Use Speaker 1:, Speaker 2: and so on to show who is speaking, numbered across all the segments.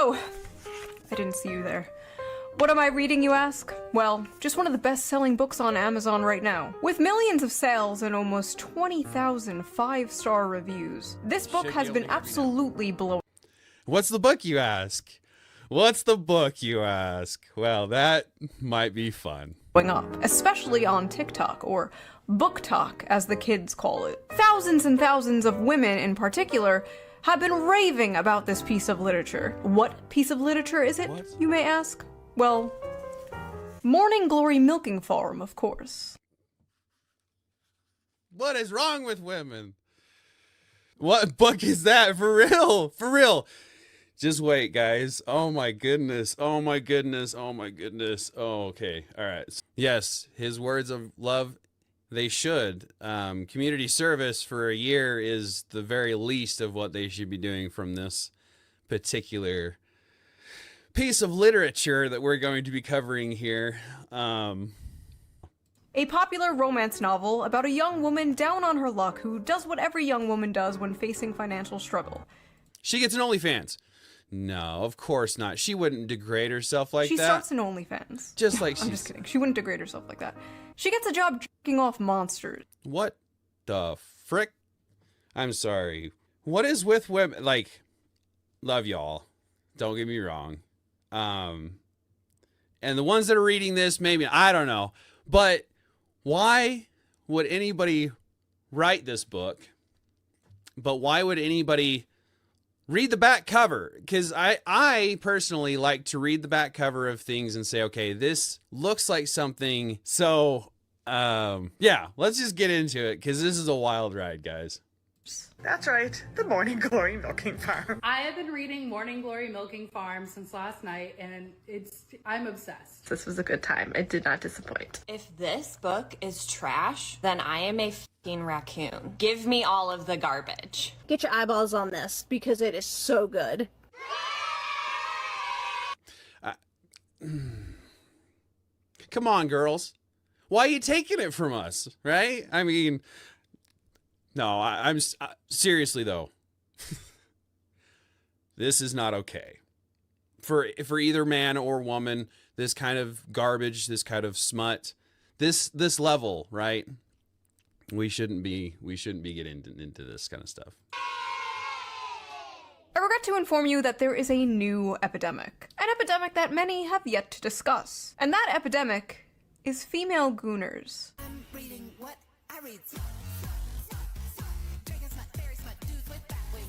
Speaker 1: Oh, I didn't see you there. What am I reading, you ask? Well, just one of the best-selling books on Amazon right now. With millions of sales and almost 20,000 five-star reviews, this book has been absolutely blowing.
Speaker 2: What's the book, you ask? What's the book, you ask? Well, that might be fun.
Speaker 1: Up, especially on TikTok, or Book Talk, as the kids call it. Thousands and thousands of women, in particular, have been raving about this piece of literature. What piece of literature is it, you may ask? Well, Morning Glory Milking Farm, of course.
Speaker 2: What is wrong with women? What book is that? For real? For real? Just wait, guys. Oh my goodness. Oh my goodness. Oh my goodness. Oh, okay. All right. Yes, his words of love, they should. Community service for a year is the very least of what they should be doing from this particular piece of literature that we're going to be covering here.
Speaker 1: A popular romance novel about a young woman down on her luck who does what every young woman does when facing financial struggle.
Speaker 2: She gets an OnlyFans. No, of course not. She wouldn't degrade herself like that.
Speaker 1: She starts an OnlyFans.
Speaker 2: Just like
Speaker 1: I'm just kidding. She wouldn't degrade herself like that. She gets a job jerking off monsters.
Speaker 2: What the frick? I'm sorry. What is with women? Like, love y'all. Don't get me wrong. And the ones that are reading this, maybe, I don't know. But why would anybody write this book? But why would anybody read the back cover? Because I personally like to read the back cover of things and say, okay, this looks like something. So, yeah, let's just get into it because this is a wild ride, guys.
Speaker 3: That's right, the Morning Glory Milking Farm.
Speaker 4: I have been reading Morning Glory Milking Farm since last night, and I'm obsessed.
Speaker 5: This was a good time. It did not disappoint.
Speaker 6: If this book is trash, then I am a f***ing raccoon. Give me all of the garbage.
Speaker 7: Get your eyeballs on this, because it is so good.
Speaker 2: Come on, girls. Why are you taking it from us, right? I mean... No, I'm seriously though. This is not okay for either man or woman. This kind of garbage, this kind of smut, this level, right? We shouldn't be getting into this kind of stuff.
Speaker 1: I regret to inform you that there is a new epidemic. An epidemic that many have yet to discuss. And that epidemic is female gooners.
Speaker 8: I'm reading what I read.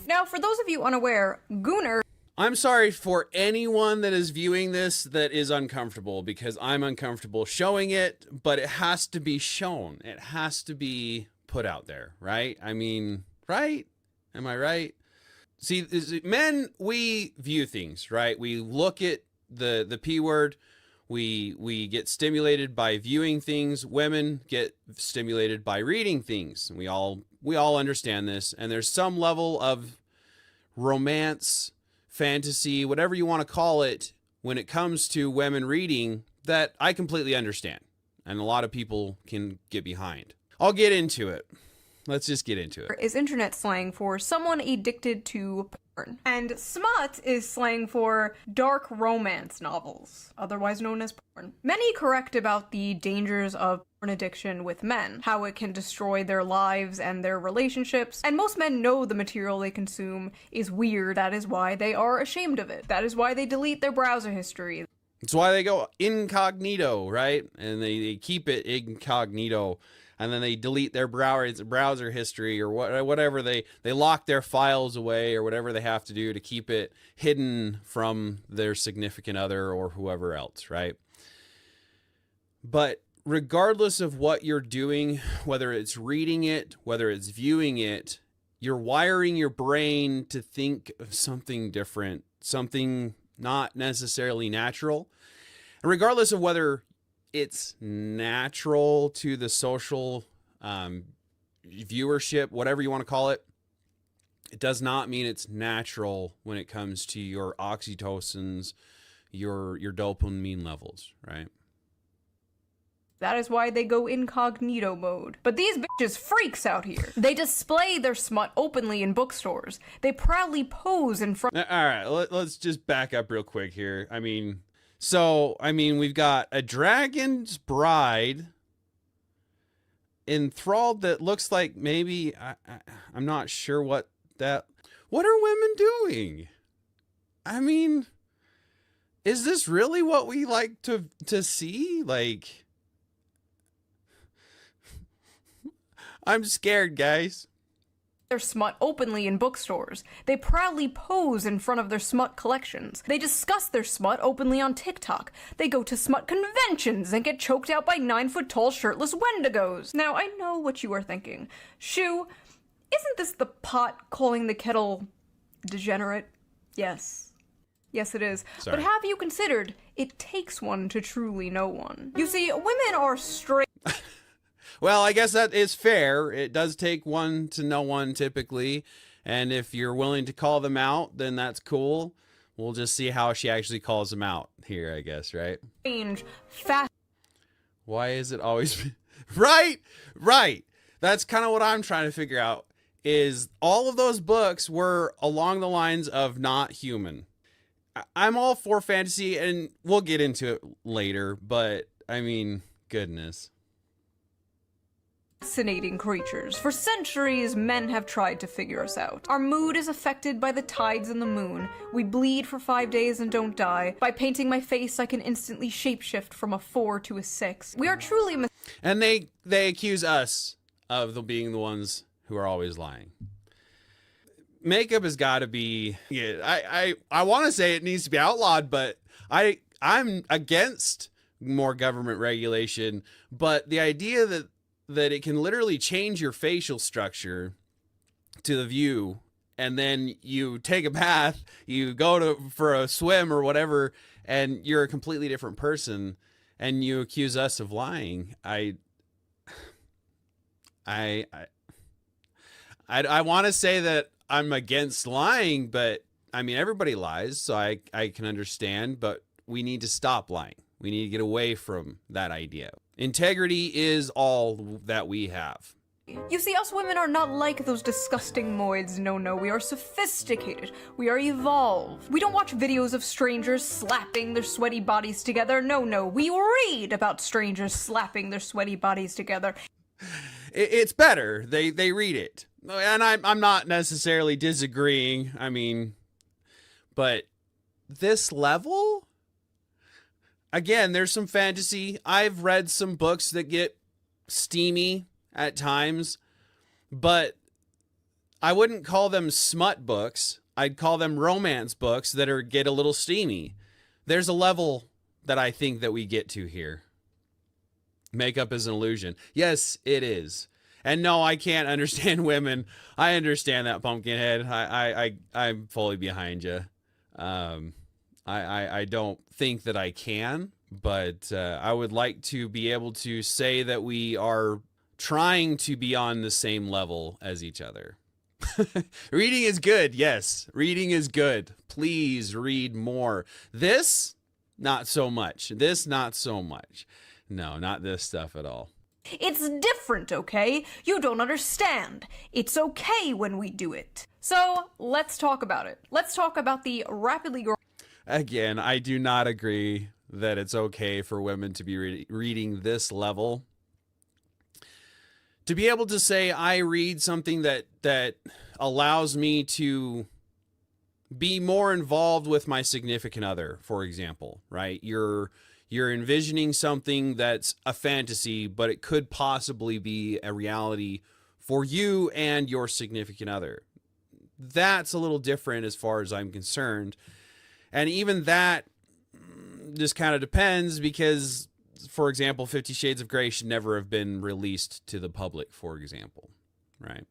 Speaker 1: Now, for those of you unaware, gooner...
Speaker 2: I'm sorry for anyone that is viewing this that is uncomfortable, because I'm uncomfortable showing it, but it has to be shown. It has to be put out there, right? I mean, right? Am I right? See, men, we view things, right? We look at the P word. We get stimulated by viewing things. Women get stimulated by reading things. We all understand this, and there's some level of romance, fantasy, whatever you want to call it, when it comes to women reading that I completely understand, and a lot of people can get behind. I'll get into it. Let's just get into it.
Speaker 1: Is internet slang for someone addicted to porn. And smut is slang for dark romance novels, otherwise known as porn. Many correct about the dangers of porn addiction with men, how it can destroy their lives and their relationships, and most men know the material they consume is weird. That is why they are ashamed of it. That is why they delete their browser history.
Speaker 2: That's why they go incognito, right? And they keep it incognito. And then they delete their browser history or whatever. They lock their files away or whatever they have to do to keep it hidden from their significant other or whoever else, right? But regardless of what you're doing, whether it's reading it, whether it's viewing it, you're wiring your brain to think of something different, something not necessarily natural. And regardless of whether it's natural to the social viewership, whatever you want to call it, it does not mean it's natural when it comes to your oxytocins, your dopamine levels, right?
Speaker 1: That is why they go incognito mode. But these bitches freaks out here. They display their smut openly in bookstores. They proudly pose in front.
Speaker 2: All right, let's just back up real quick here. I mean, we've got a dragon's bride enthralled that looks like maybe, I'm not sure what are women doing? I mean, is this really what we like to see? Like, I'm scared, guys.
Speaker 1: Their smut openly in bookstores. They proudly pose in front of their smut collections. They discuss their smut openly on TikTok. They go to smut conventions and get choked out by 9-foot-tall shirtless wendigos. Now, I know what you are thinking. Shoe, isn't this the pot calling the kettle degenerate? Yes. Yes, it is.
Speaker 2: Sorry.
Speaker 1: But have you considered it takes one to truly know one? You see, women are straight.
Speaker 2: Well, I guess that is fair. It does take one to know one typically. And if you're willing to call them out, then that's cool. We'll just see how she actually calls them out here, I guess, right?
Speaker 1: Fast.
Speaker 2: Why is it always... Right. That's kind of what I'm trying to figure out, is all of those books were along the lines of not human. I'm all for fantasy, and we'll get into it later, but I mean, goodness.
Speaker 1: Fascinating creatures. For centuries, men have tried to figure us out. Our mood is affected by the tides and the moon. We bleed for 5 days and don't die. By painting my face, I can instantly shapeshift from a 4 to a 6. We are truly...
Speaker 2: And they accuse us of being the ones who are always lying. Makeup has got to be... Yeah, I want to say it needs to be outlawed, but I'm against more government regulation. But the idea that it can literally change your facial structure to the view, and then you take a bath, you go for a swim or whatever, and you're a completely different person, and you accuse us of lying. I want to say that I'm against lying, but I mean, everybody lies, so I can understand, but we need to stop lying. We need to get away from that idea. Integrity is all that we have.
Speaker 1: You see, us women are not like those disgusting moids. No, we are sophisticated. We are evolved. We don't watch videos of strangers slapping their sweaty bodies together. No, we read about strangers slapping their sweaty bodies together.
Speaker 2: It's better. They read it. And I'm not necessarily disagreeing. I mean, but this level? Again, there's some fantasy. I've read some books that get steamy at times, but I wouldn't call them smut books. I'd call them romance books that get a little steamy. There's a level that I think that we get to here. Makeup is an illusion. Yes, it is. And no, I can't understand women. I understand that, Pumpkinhead. I'm fully behind you. I don't think that I can, but I would like to be able to say that we are trying to be on the same level as each other. Reading is good. Yes, reading is good. Please read more. This, not so much. This, not so much. No, not this stuff at all.
Speaker 1: It's different, okay? You don't understand. It's okay when we do it. So, let's talk about it. Let's talk about the rapidly growing...
Speaker 2: Again, I do not agree that it's okay for women to be reading this level. To be able to say I read something that allows me to be more involved with my significant other, for example, right? You're envisioning something that's a fantasy, but it could possibly be a reality for you and your significant other. That's a little different as far as I'm concerned. And even that just kind of depends because, for example, 50 Shades of Grey should never have been released to the public, for example, right?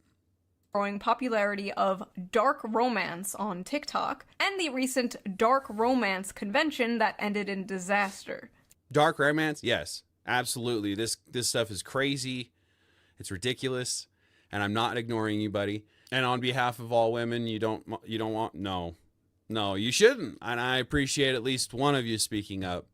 Speaker 1: Growing popularity of dark romance on TikTok and the recent dark romance convention that ended in disaster.
Speaker 2: Dark romance? Yes, absolutely. This stuff is crazy. It's ridiculous. And I'm not ignoring you, buddy. And on behalf of all women, you don't want, no, you shouldn't. And I appreciate at least one of you speaking up.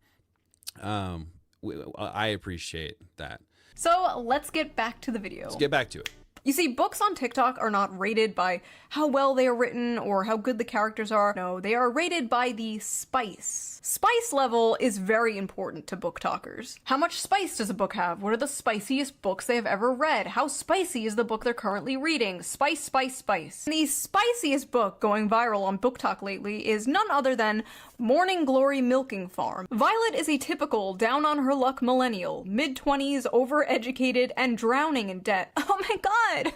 Speaker 2: I appreciate that.
Speaker 1: So let's get back to the video.
Speaker 2: Let's get back to it.
Speaker 1: You see, books on TikTok are not rated by how well they are written or how good the characters are. No, they are rated by the spice. Spice level is very important to book talkers. How much spice does a book have? What are the spiciest books they have ever read? How spicy is the book they're currently reading? Spice, spice, spice. And the spiciest book going viral on Book Talk lately is none other than Morning Glory Milking Farm. Violet is a typical down-on-her-luck millennial, mid-20s, overeducated, and drowning in debt. Oh my god!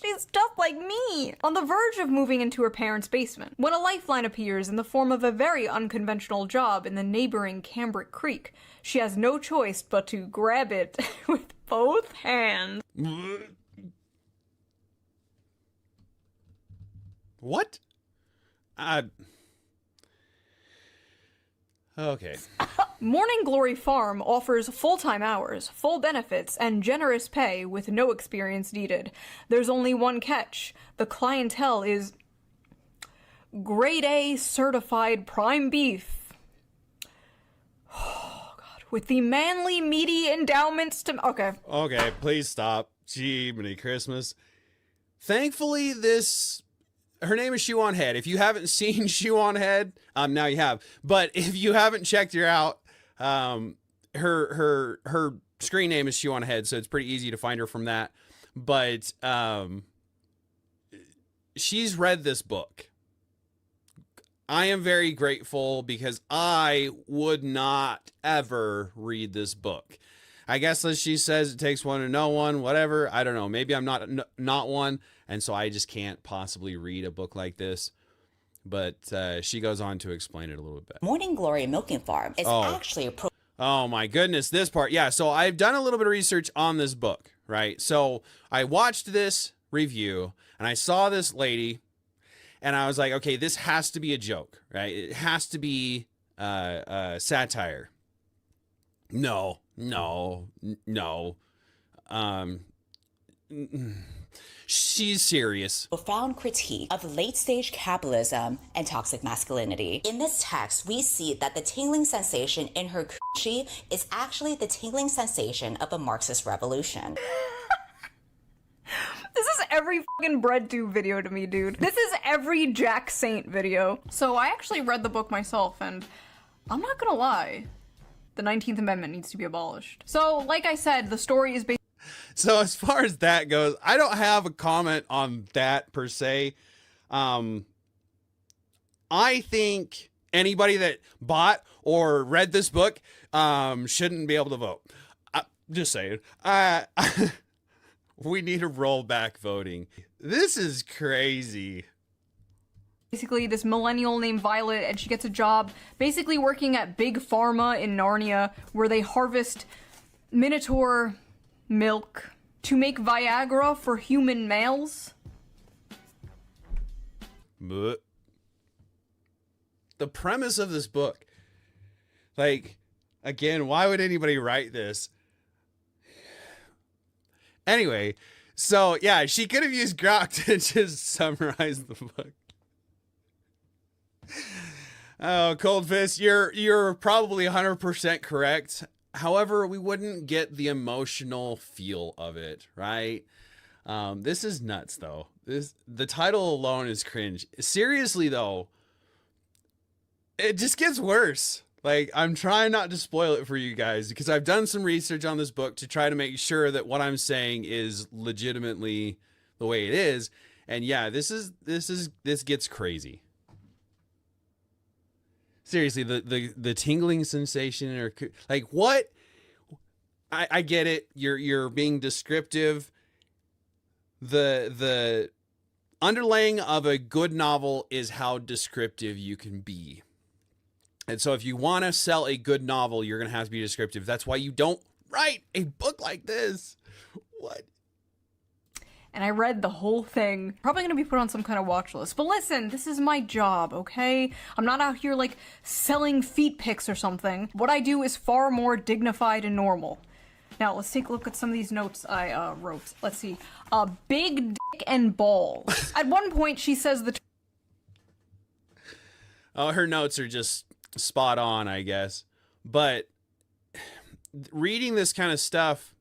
Speaker 1: She's just like me! On the verge of moving into her parents' basement, when a lifeline appears in the form of a very unconventional job in the neighboring Cambric Creek. She has no choice but to grab it with both hands.
Speaker 2: What? Okay.
Speaker 1: Morning Glory Farm offers full-time hours, full benefits, and generous pay with no experience needed. There's only one catch. The clientele is grade A certified prime beef. Oh god. With the manly, meaty endowments to... Okay.
Speaker 2: Okay, please stop. Gee, many Christmas. Thankfully, her name is Shoe0nHead. If you haven't seen Shoe0nHead, now you have. But if you haven't checked her out, her screen name is Shoe0nHead, so it's pretty easy to find her from that. But she's read this book. I am very grateful because I would not ever read this book. I guess as she says, it takes one to know one, whatever. I don't know. Maybe I'm not one, and so I just can't possibly read a book like this. But she goes on to explain it a little bit.
Speaker 9: Morning Glory Milking Farm is actually a
Speaker 2: Oh my goodness, this part. Yeah, so I've done a little bit of research on this book, right? So I watched this review, and I saw this lady, and I was like, okay, this has to be a joke, right? It has to be satire. No. She's serious.
Speaker 9: profound critique of late-stage capitalism and toxic masculinity. In this text, we see that the tingling sensation in her coochie is actually the tingling sensation of a Marxist revolution.
Speaker 1: This is every fucking breadtube video to me, dude. This is every Jack Saint video. So I actually read the book myself, and I'm not gonna lie. The 19th Amendment needs to be abolished. So, like I said, the story is based.
Speaker 2: So as far as that goes, I don't have a comment on that per se. I think anybody that bought or read this book shouldn't be able to vote. Just saying. We need to roll back voting. This is crazy.
Speaker 1: Basically this millennial named Violet, and she gets a job basically working at Big Pharma in Narnia, where they harvest Minotaur milk to make Viagra for human males.
Speaker 2: But the premise of this book, like, again, why would anybody write this? Anyway, so yeah, she could have used Grok to just summarize the book. Oh, Cold Fist, you're probably 100% correct. However, we wouldn't get the emotional feel of it, right? This is nuts, though. The title alone is cringe. Seriously, though, it just gets worse. Like, I'm trying not to spoil it for you guys because I've done some research on this book to try to make sure that what I'm saying is legitimately the way it is. And yeah, this gets crazy. Seriously, the tingling sensation, or like, what? I get it. You're being descriptive. The underlaying of a good novel is how descriptive you can be. And so if you want to sell a good novel, you're going to have to be descriptive. That's why you don't write a book like this. What?
Speaker 1: And I read the whole thing. Probably gonna be put on some kind of watch list. But listen, this is my job, okay? I'm not out here like selling feet pics or something. What I do is far more dignified and normal. Now let's take a look at some of these notes I wrote. Let's see. Big dick and balls. At one point she says the
Speaker 2: Oh, her notes are just spot on, I guess. But reading this kind of stuff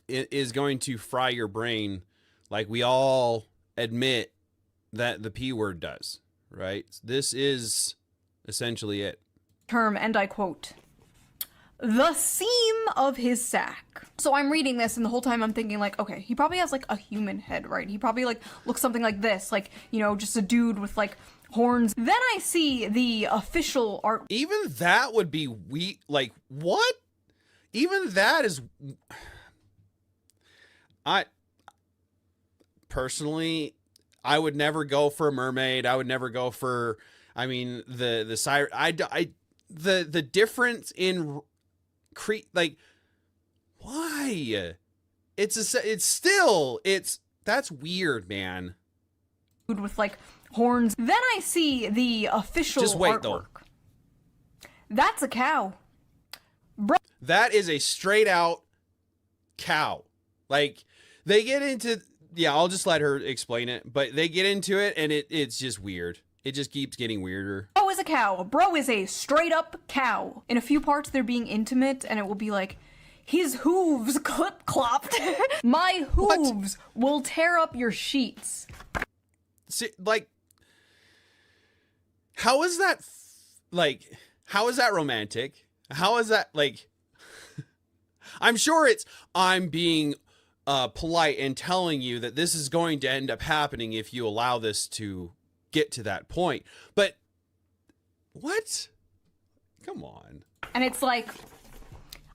Speaker 2: is going to fry your brain, like we all admit that the P word does, right? This is essentially it.
Speaker 1: Term, and I quote, "the seam of his sack." So I'm reading this, and the whole time I'm thinking, like, okay, he probably has, like, a human head, right? He probably, like, looks something like this, like, you know, just a dude with, like, horns. Then I see the official art.
Speaker 2: Even that would be like, what? Even that is... Personally, I would never go for a mermaid. I would never go for... I mean, the siren... The difference in... like... Why? That's weird, man.
Speaker 1: With, like, horns. Then I see the official
Speaker 2: Just wait,
Speaker 1: artwork.
Speaker 2: though.
Speaker 1: That's a cow.
Speaker 2: That is a straight out cow. Like, they get into... Yeah, I'll just let her explain it. But they get into it, and it's just weird. It just keeps getting weirder.
Speaker 1: Bro is a cow. Bro is a straight up cow. In a few parts, they're being intimate, and it will be like, his hooves clip-clopped. My hooves will tear up your sheets.
Speaker 2: See, like, how is that, how is that romantic? How is that, like, I'm sure I'm being polite and telling you that this is going to end up happening if you allow this to get to that point. But, what? Come on.
Speaker 1: And it's like,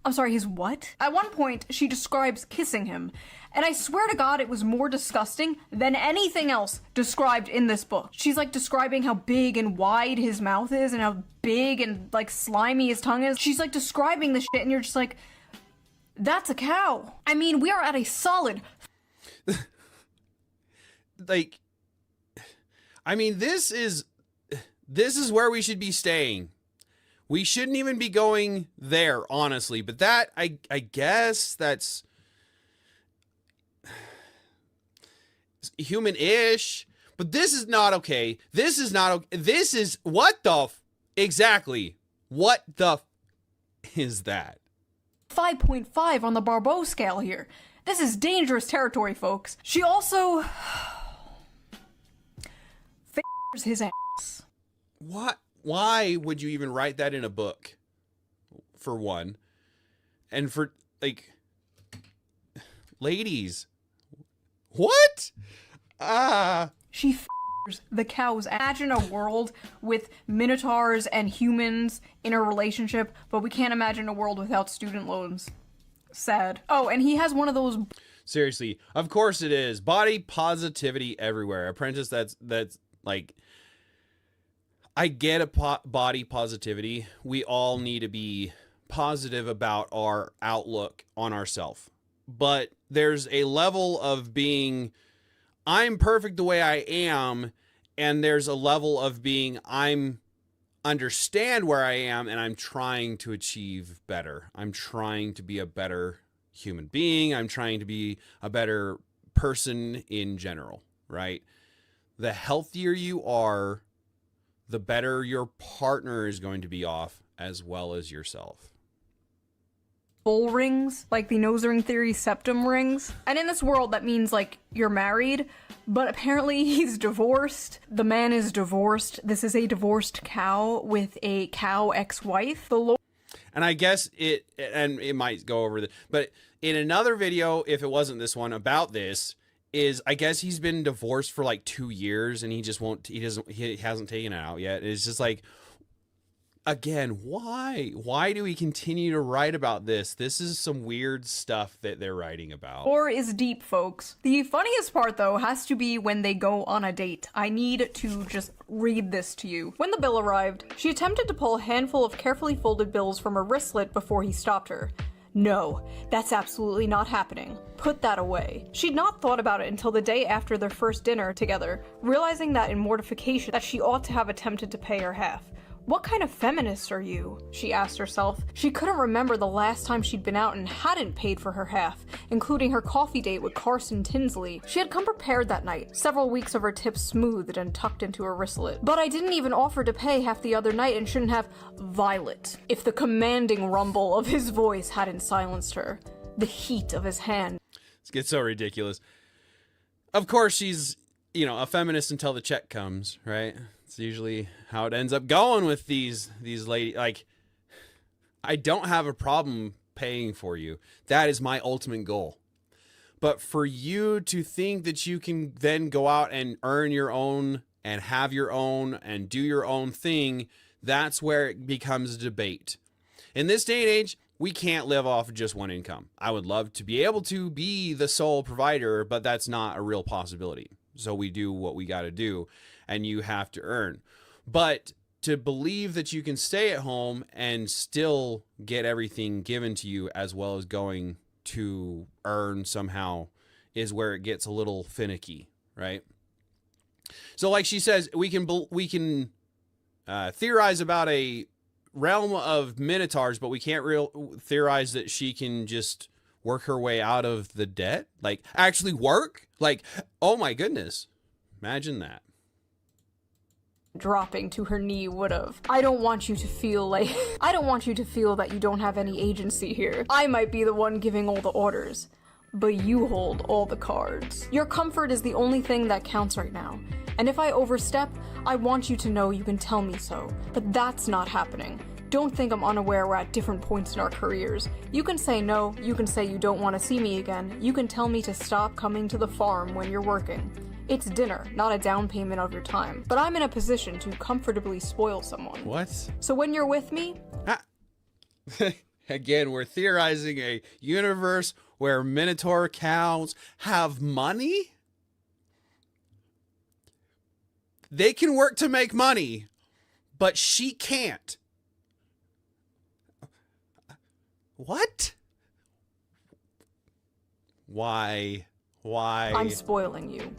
Speaker 1: I'm sorry, his what? At one point, she describes kissing him. And I swear to God, it was more disgusting than anything else described in this book. She's like describing how big and wide his mouth is and how big and like slimy his tongue is. She's like describing this shit and you're just like, that's a cow. I mean, we are at a solid...
Speaker 2: Like, I mean, this is where we should be staying. We shouldn't even be going there, honestly. But that, I guess that's human-ish. But this is not okay. This is not okay. This is, what the exactly? What the is that?
Speaker 1: 5.5 on the Barbeau scale here. This is dangerous territory, folks. She also... f***ers his ass.
Speaker 2: What? Why would you even write that in a book? For one. And for, like... Ladies. What?
Speaker 1: She f***ers the cows. Imagine a world with minotaurs and humans in a relationship, but we can't imagine a world without student loans. Sad. Oh, and he has one of those...
Speaker 2: Seriously, of course it is. Body positivity everywhere. Apprentice, that's like... I get a body positivity. We all need to be positive about our outlook on ourselves. But there's a level of being, I'm perfect the way I am, and there's a level of being, I'm understand where I am, and I'm trying to achieve better. I'm trying to be a better human being. I'm trying to be a better person in general, right? The healthier you are, the better your partner is going to be off, as well as yourself.
Speaker 1: Bull rings, like the nose ring theory septum rings. And in this world, that means, like, you're married, but apparently he's divorced. The man is divorced. This is a divorced cow with a cow ex-wife. The Lord...
Speaker 2: And I guess it might go over but in another video, if it wasn't this one, about this, is I guess he's been divorced for like 2 years and he hasn't taken it out yet. It's just like, again, why do we continue to write about this? This is some weird stuff that they're writing about.
Speaker 1: Or is deep, folks. The funniest part, though, has to be when they go on a date. I need to just read this to you. When the bill arrived, she attempted to pull a handful of carefully folded bills from her wristlet before he stopped her. No, that's absolutely not happening. Put that away. She'd not thought about it until the day after their first dinner together, realizing that in mortification that she ought to have attempted to pay her half. What kind of feminist are you? She asked herself. She couldn't remember the last time she'd been out and hadn't paid for her half, including her coffee date with Carson Tinsley. She had come prepared that night, several weeks of her tips smoothed and tucked into her wristlet. But I didn't even offer to pay half the other night and shouldn't have. Violet. If the commanding rumble of his voice hadn't silenced her, the heat of his hand.
Speaker 2: This gets so ridiculous. Of course, she's, a feminist until the check comes, right? It's usually how it ends up going with these ladies. Like, I don't have a problem paying for you. That is my ultimate goal. But for you to think that you can then go out and earn your own and have your own and do your own thing, that's where it becomes a debate. In this day and age, we can't live off of just one income. I would love to be able to be the sole provider, but that's not a real possibility. So we do what we got to do, and you have to earn. But to believe that you can stay at home and still get everything given to you as well as going to earn somehow is where it gets a little finicky, right? So like she says, we can theorize about a realm of minotaurs, but we can't theorize that she can just work her way out of the debt. Like, actually work? Like, oh my goodness. Imagine that.
Speaker 1: Dropping to her knee would've. I don't want you to feel that you don't have any agency here. I might be the one giving all the orders, but you hold all the cards. Your comfort is the only thing that counts right now. And if I overstep, I want you to know you can tell me so. But that's not happening. Don't think I'm unaware we're at different points in our careers. You can say no, you can say you don't want to see me again, you can tell me to stop coming to the farm when you're working. It's dinner, not a down payment of your time. But I'm in a position to comfortably spoil someone.
Speaker 2: What?
Speaker 1: So when you're with me...
Speaker 2: Again, we're theorizing a universe where Minotaur cows have money? They can work to make money, but she can't. What? Why?
Speaker 1: I'm spoiling you.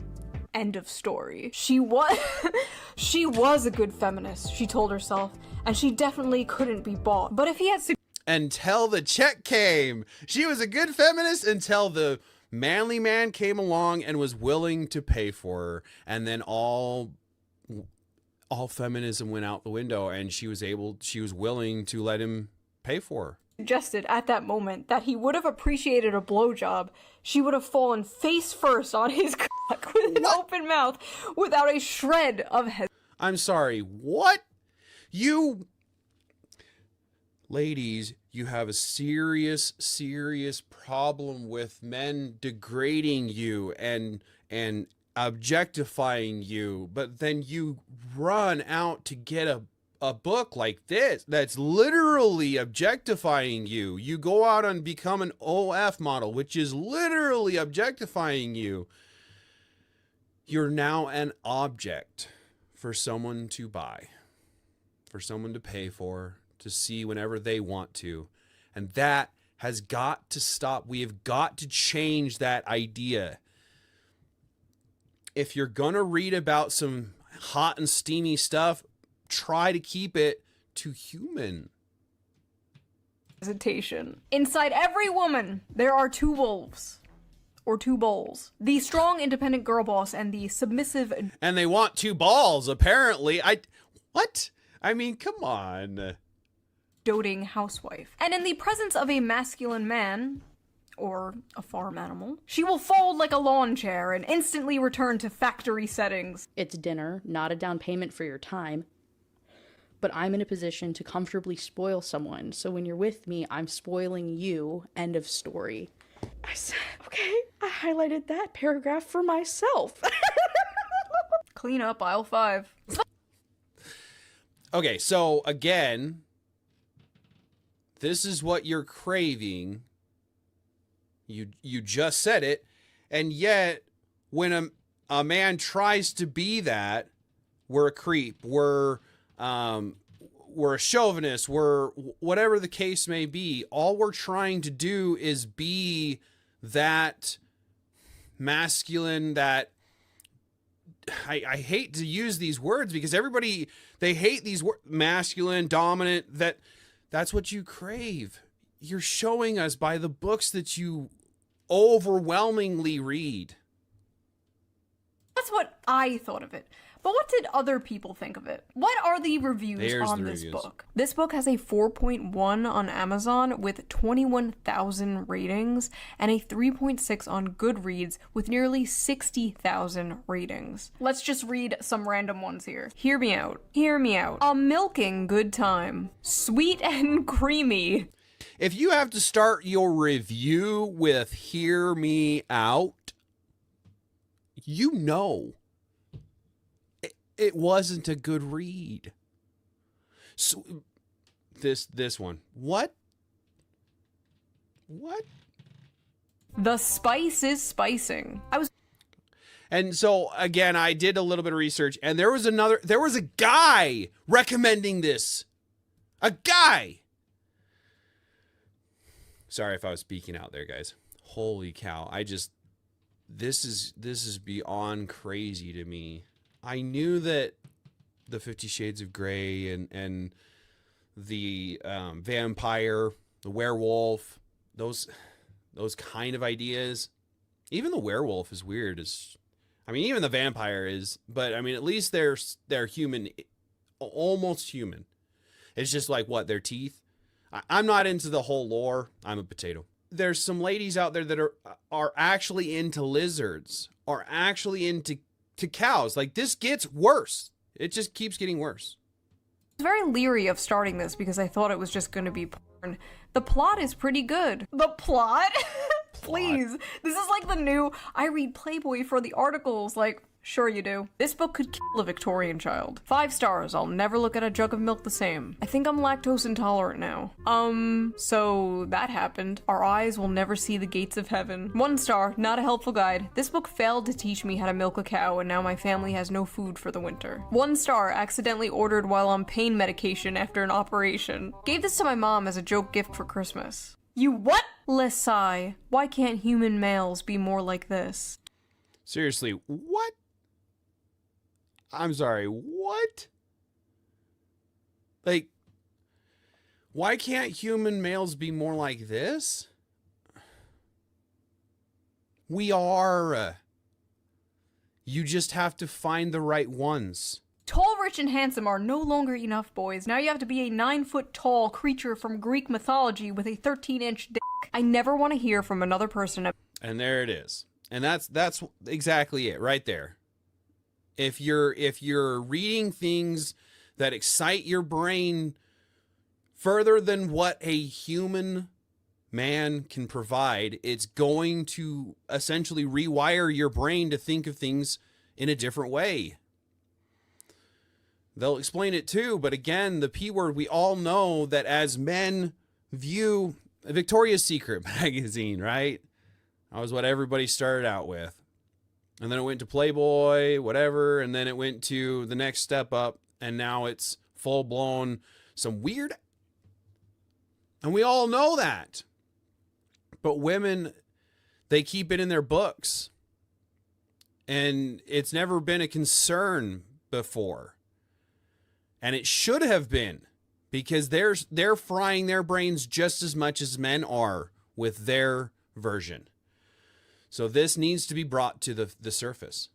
Speaker 1: End of story. She was a good feminist, she told herself, and she definitely couldn't be bought. But if he had
Speaker 2: until the check came. She was a good feminist until the manly man came along and was willing to pay for her, and then all feminism went out the window, and she was willing to let him pay for her.
Speaker 1: Suggested at that moment that he would have appreciated a blowjob, she would have fallen face first on his cock with an open mouth without a shred of
Speaker 2: I'm sorry, what? You... Ladies, you have a serious problem with men degrading you and objectifying you, but then you run out to get a book like this that's literally objectifying you. You go out and become an OF model, which is literally objectifying you. You're now an object for someone to buy, for someone to pay for, to see whenever they want to. And that has got to stop. We have got to change that idea. If you're going to read about some hot and steamy stuff, try to keep it to human.
Speaker 1: Hesitation. Inside every woman, there are two wolves. Or two bulls. The strong, independent girl boss and the submissive...
Speaker 2: And they want two balls, apparently. What? I mean, come on.
Speaker 1: Doting housewife. And in the presence of a masculine man, or a farm animal, she will fold like a lawn chair and instantly return to factory settings.
Speaker 10: It's dinner, not a down payment for your time. But I'm in a position to comfortably spoil someone, so when you're with me, I'm spoiling you. End of story. I said, okay, I highlighted that paragraph for myself.
Speaker 1: Clean up aisle 5.
Speaker 2: Okay, so again, this is what you're craving. You just said it, and yet when a man tries to be that, we're a creep, we're a chauvinist, we're whatever the case may be. All we're trying to do is be that masculine, that I hate to use these words because everybody, they hate these words, masculine, dominant, that's what you crave. You're showing us by the books that you overwhelmingly read.
Speaker 1: That's what I thought of it. But what did other people think of it? What are the reviews
Speaker 2: There's
Speaker 1: on
Speaker 2: the
Speaker 1: this
Speaker 2: reviews.
Speaker 1: book? This book has a 4.1 on Amazon with 21,000 ratings and a 3.6 on Goodreads with nearly 60,000 ratings. Let's just read some random ones here. Hear me out. Hear me out. A milking good time. Sweet and creamy.
Speaker 2: If you have to start your review with "hear me out," you know it wasn't a good read. So this one. What?
Speaker 1: The spice is spicing.
Speaker 2: And so again, I did a little bit of research, and there was a guy recommending this. A guy. Sorry if I was speaking out there, guys. Holy cow. This is beyond crazy to me. I knew that the 50 Shades of Grey and the vampire, the werewolf, those kind of ideas. Even the werewolf is weird. Even the vampire is, but I mean, at least they're human, almost human. It's just like what, their teeth. I'm not into the whole lore. I'm a potato. There's some ladies out there that are actually into lizards, are actually into cows. Like, this gets worse. It just keeps getting worse.
Speaker 1: I was very leery of starting this because I thought it was just going to be porn. The plot is pretty good. The plot? Please. This is like the new, I read Playboy for the articles. Like, sure you do. This book could kill a Victorian child. 5 stars. I'll never look at a jug of milk the same. I think I'm lactose intolerant now. So that happened. Our eyes will never see the gates of heaven. 1 star. Not a helpful guide. This book failed to teach me how to milk a cow, and now my family has no food for the winter. 1 star. Accidentally ordered while on pain medication after an operation. Gave this to my mom as a joke gift for Christmas. You what? Lesai. Why can't human males be more like this?
Speaker 2: Seriously, what? I'm sorry, what? Like, why can't human males be more like this? We are. You just have to find the right ones.
Speaker 1: Tall, rich, and handsome are no longer enough, boys. Now you have to be a 9-foot-tall creature from Greek mythology with a 13-inch dick. I never want to hear from another person.
Speaker 2: And there it is. And that's exactly it right there. If you're reading things that excite your brain further than what a human man can provide, it's going to essentially rewire your brain to think of things in a different way. They'll explain it too, but again, the P word, we all know that as men view Victoria's Secret magazine, right? That was what everybody started out with. And then it went to Playboy, whatever, and then it went to the next step up, and now it's full-blown some weird... And we all know that. But women, they keep it in their books. And it's never been a concern before. And it should have been, because they're frying their brains just as much as men are with their version. So this needs to be brought to the surface.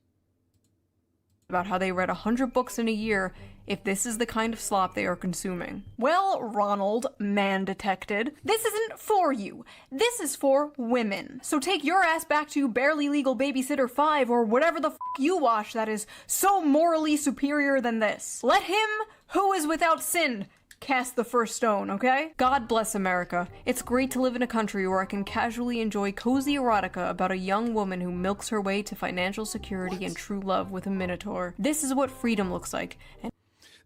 Speaker 1: About how they read 100 books in a year if this is the kind of slop they are consuming. Well, Ronald, man detected, this isn't for you. This is for women. So take your ass back to Barely Legal Babysitter 5 or whatever the f*** you watch that is so morally superior than this. Let him who is without sin cast the first stone, okay? God bless America. It's great to live in a country where I can casually enjoy cozy erotica about a young woman who milks her way to financial security and true love with a minotaur. This is what freedom looks like. And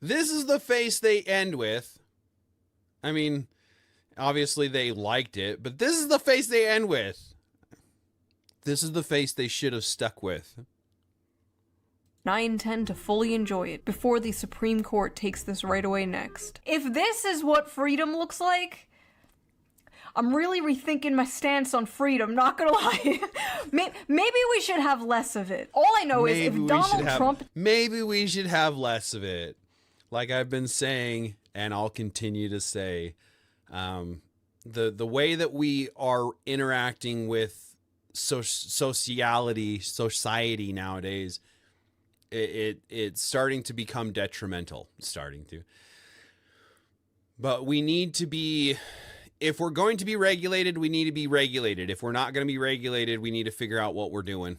Speaker 2: this is the face they end with. I mean, obviously they liked it, but this is the face they end with. This is the face they should have stuck with.
Speaker 1: I intend to fully enjoy it before the Supreme Court takes this right away next. If this is what freedom looks like, I'm really rethinking my stance on freedom, not gonna lie. Maybe we should have less of it. All I know is if Donald Trump...
Speaker 2: Maybe we should have less of it. Like I've been saying, and I'll continue to say, the way that we are interacting with society nowadays, it's starting to become detrimental. But we need to be, if we're going to be regulated, we need to be regulated. If we're not going to be regulated, we need to figure out what we're doing.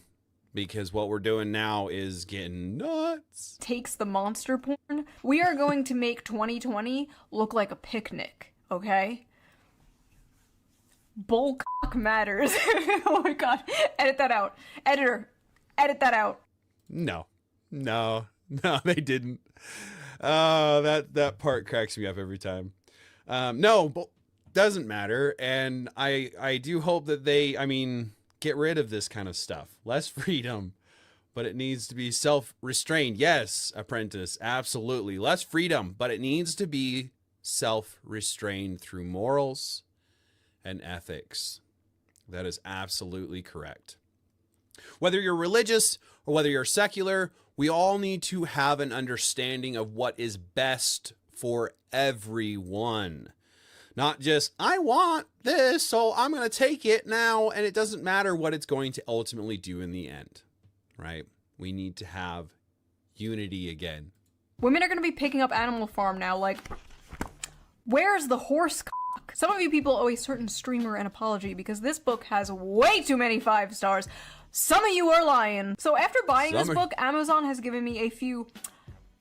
Speaker 2: Because what we're doing now is getting nuts.
Speaker 1: Takes the monster porn. We are going to make 2020 look like a picnic, okay? Bull cock matters. Oh my god. Edit that out. Editor, edit that out.
Speaker 2: No, they didn't. That part cracks me up every time. No, but doesn't matter. And I do hope that they, get rid of this kind of stuff. Less freedom, but it needs to be self-restrained. Yes, Apprentice, absolutely. Less freedom, but it needs to be self-restrained through morals and ethics. That is absolutely correct. Whether you're religious or whether you're secular, we all need to have an understanding of what is best for everyone. Not just, I want this, so I'm going to take it now, and it doesn't matter what it's going to ultimately do in the end, right? We need to have unity again.
Speaker 1: Women are going to be picking up Animal Farm now, like, where's the horse cock? Some of you people owe a certain streamer an apology because this book has way too many 5 stars. Some of you are lying. So after buying this book, Amazon has given me a few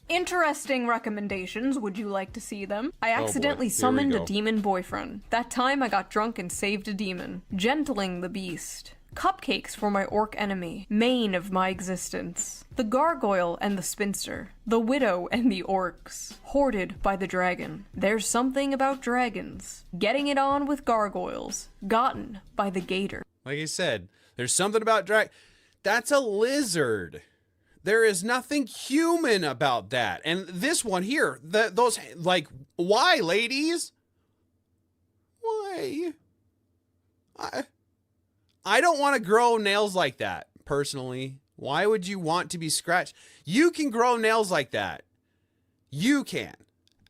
Speaker 1: interesting recommendations. Would you like to see them? I accidentally summoned a demon boyfriend. That time I got drunk and saved a demon. Gentling the beast. Cupcakes for my orc enemy. Mane of my existence. The gargoyle and the spinster. The widow and the orcs. Hoarded by the dragon. There's something about dragons. Getting it on with gargoyles. Gotten by the gator.
Speaker 2: Like I said, there's something about that's a lizard. There is nothing human about that. And this one here, those, like, why, ladies? Why? I don't want to grow nails like that, personally. Why would you want to be scratched? You can grow nails like that. You can,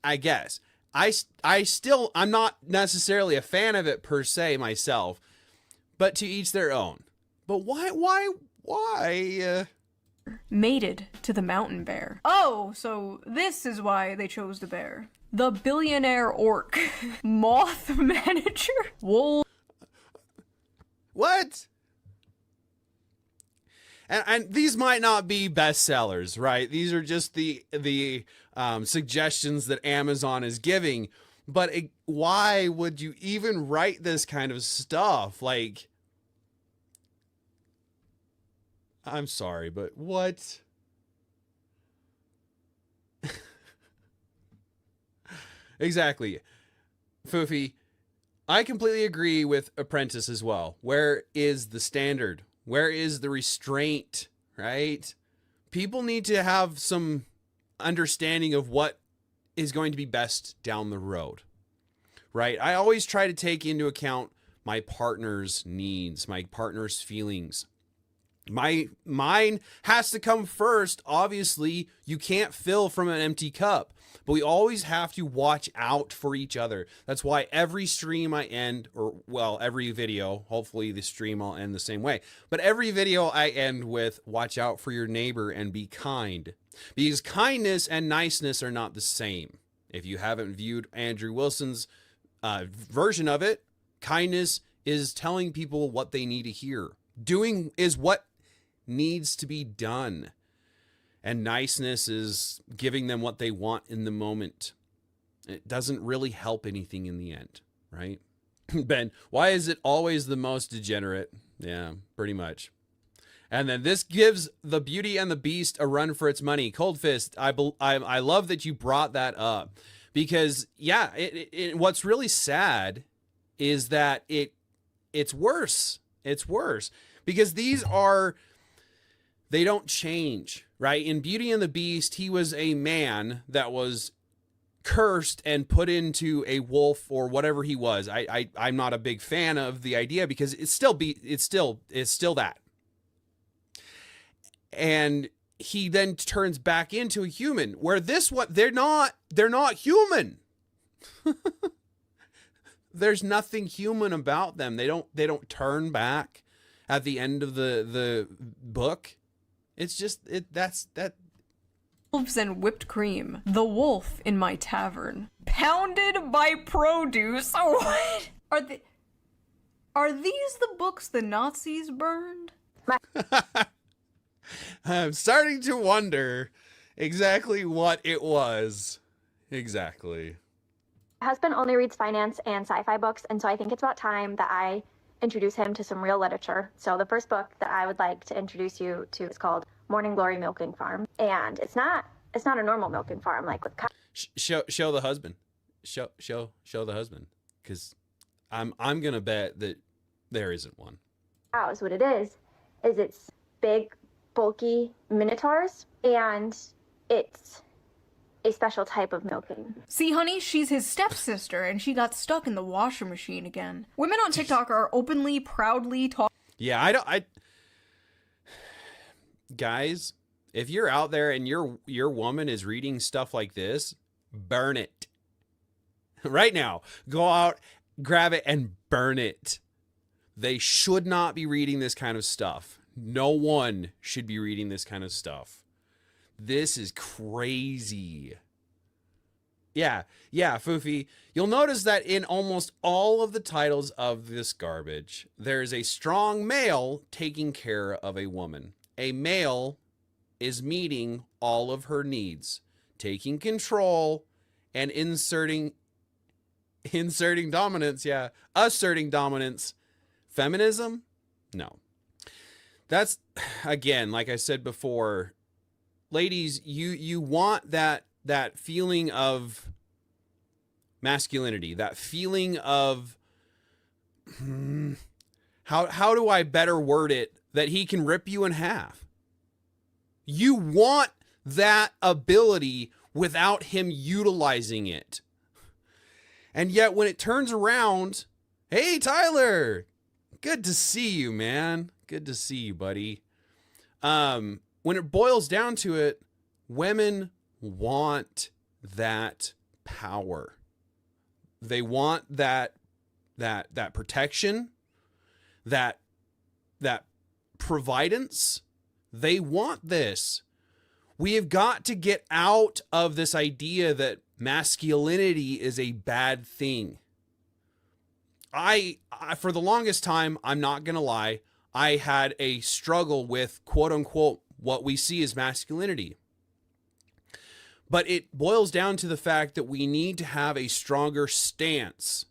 Speaker 2: I guess. I'm not necessarily a fan of it per se myself, but to each their own. But why?
Speaker 1: Mated to the mountain bear. Oh, so this is why they chose the bear. The billionaire orc. Moth manager. Wool.
Speaker 2: What? And these might not be bestsellers, right? These are just the suggestions that Amazon is giving. But why would you even write this kind of stuff? Like, I'm sorry, but what? Exactly. Foofy, I completely agree with Apprentice as well. Where is the standard? Where is the restraint, right? People need to have some understanding of what is going to be best down the road, right? I always try to take into account my partner's needs, my partner's feelings. Mine has to come first. Obviously, you can't fill from an empty cup, but we always have to watch out for each other. That's why every stream I end, every video, hopefully the stream I'll end the same way, but every video I end with, watch out for your neighbor and be kind, because kindness and niceness are not the same. If you haven't viewed Andrew Wilson's version of it, kindness is telling people what they need to hear. Doing is what needs to be done. And niceness is giving them what they want in the moment. It doesn't really help anything in the end, right? Ben, why is it always the most degenerate? Yeah, pretty much. And then this gives the Beauty and the Beast a run for its money. Cold Fist, I love that you brought that up. Because, yeah, what's really sad is that it's worse. It's worse. Because they don't change, right? In Beauty and the Beast, he was a man that was cursed and put into a wolf or whatever he was. I'm not a big fan of the idea because it's still that. And he then turns back into a human, where they're not human. There's nothing human about them. They don't turn back at the end of the book. It's just that.
Speaker 1: Wolves and whipped cream. The wolf in my tavern. Pounded by produce. What? Are these the books the Nazis burned?
Speaker 2: I'm starting to wonder exactly what it was. Exactly.
Speaker 11: My husband only reads finance and sci-fi books, and so I think it's about time that I introduce him to some real literature. So the first book that I would like to introduce you to is called Morning Glory Milking Farm, and it's not a normal milking farm like with
Speaker 2: show the husband, show the husband, because I'm gonna bet that there isn't one.
Speaker 11: cows. What it is it's big, bulky minotaurs, and it's a special type of milking.
Speaker 1: See, honey, she's his stepsister, and she got stuck in the washer machine again. Women on TikTok are openly, proudly talking.
Speaker 2: Yeah, guys, if you're out there and your woman is reading stuff like this, burn it. Right now. Go out, grab it, and burn it. They should not be reading this kind of stuff. No one should be reading this kind of stuff. This is crazy. Yeah, Foofy. You'll notice that in almost all of the titles of this garbage, there's a strong male taking care of a woman. A male is meeting all of her needs, taking control and inserting dominance. Yeah, asserting dominance. Feminism? No. That's, again, like I said before, ladies, you want that feeling of masculinity, that feeling of how do I better word it, that he can rip you in half. You want that ability without him utilizing it. And yet when it turns around, hey, Tyler, good to see you, man. Good to see you, buddy. When it boils down to it, women want that power. They want that protection, that providence. They want this. We have got to get out of this idea that masculinity is a bad thing. I for the longest time, I'm not going to lie, I had a struggle with quote unquote what we see as masculinity. But it boils down to the fact that we need to have a stronger stance.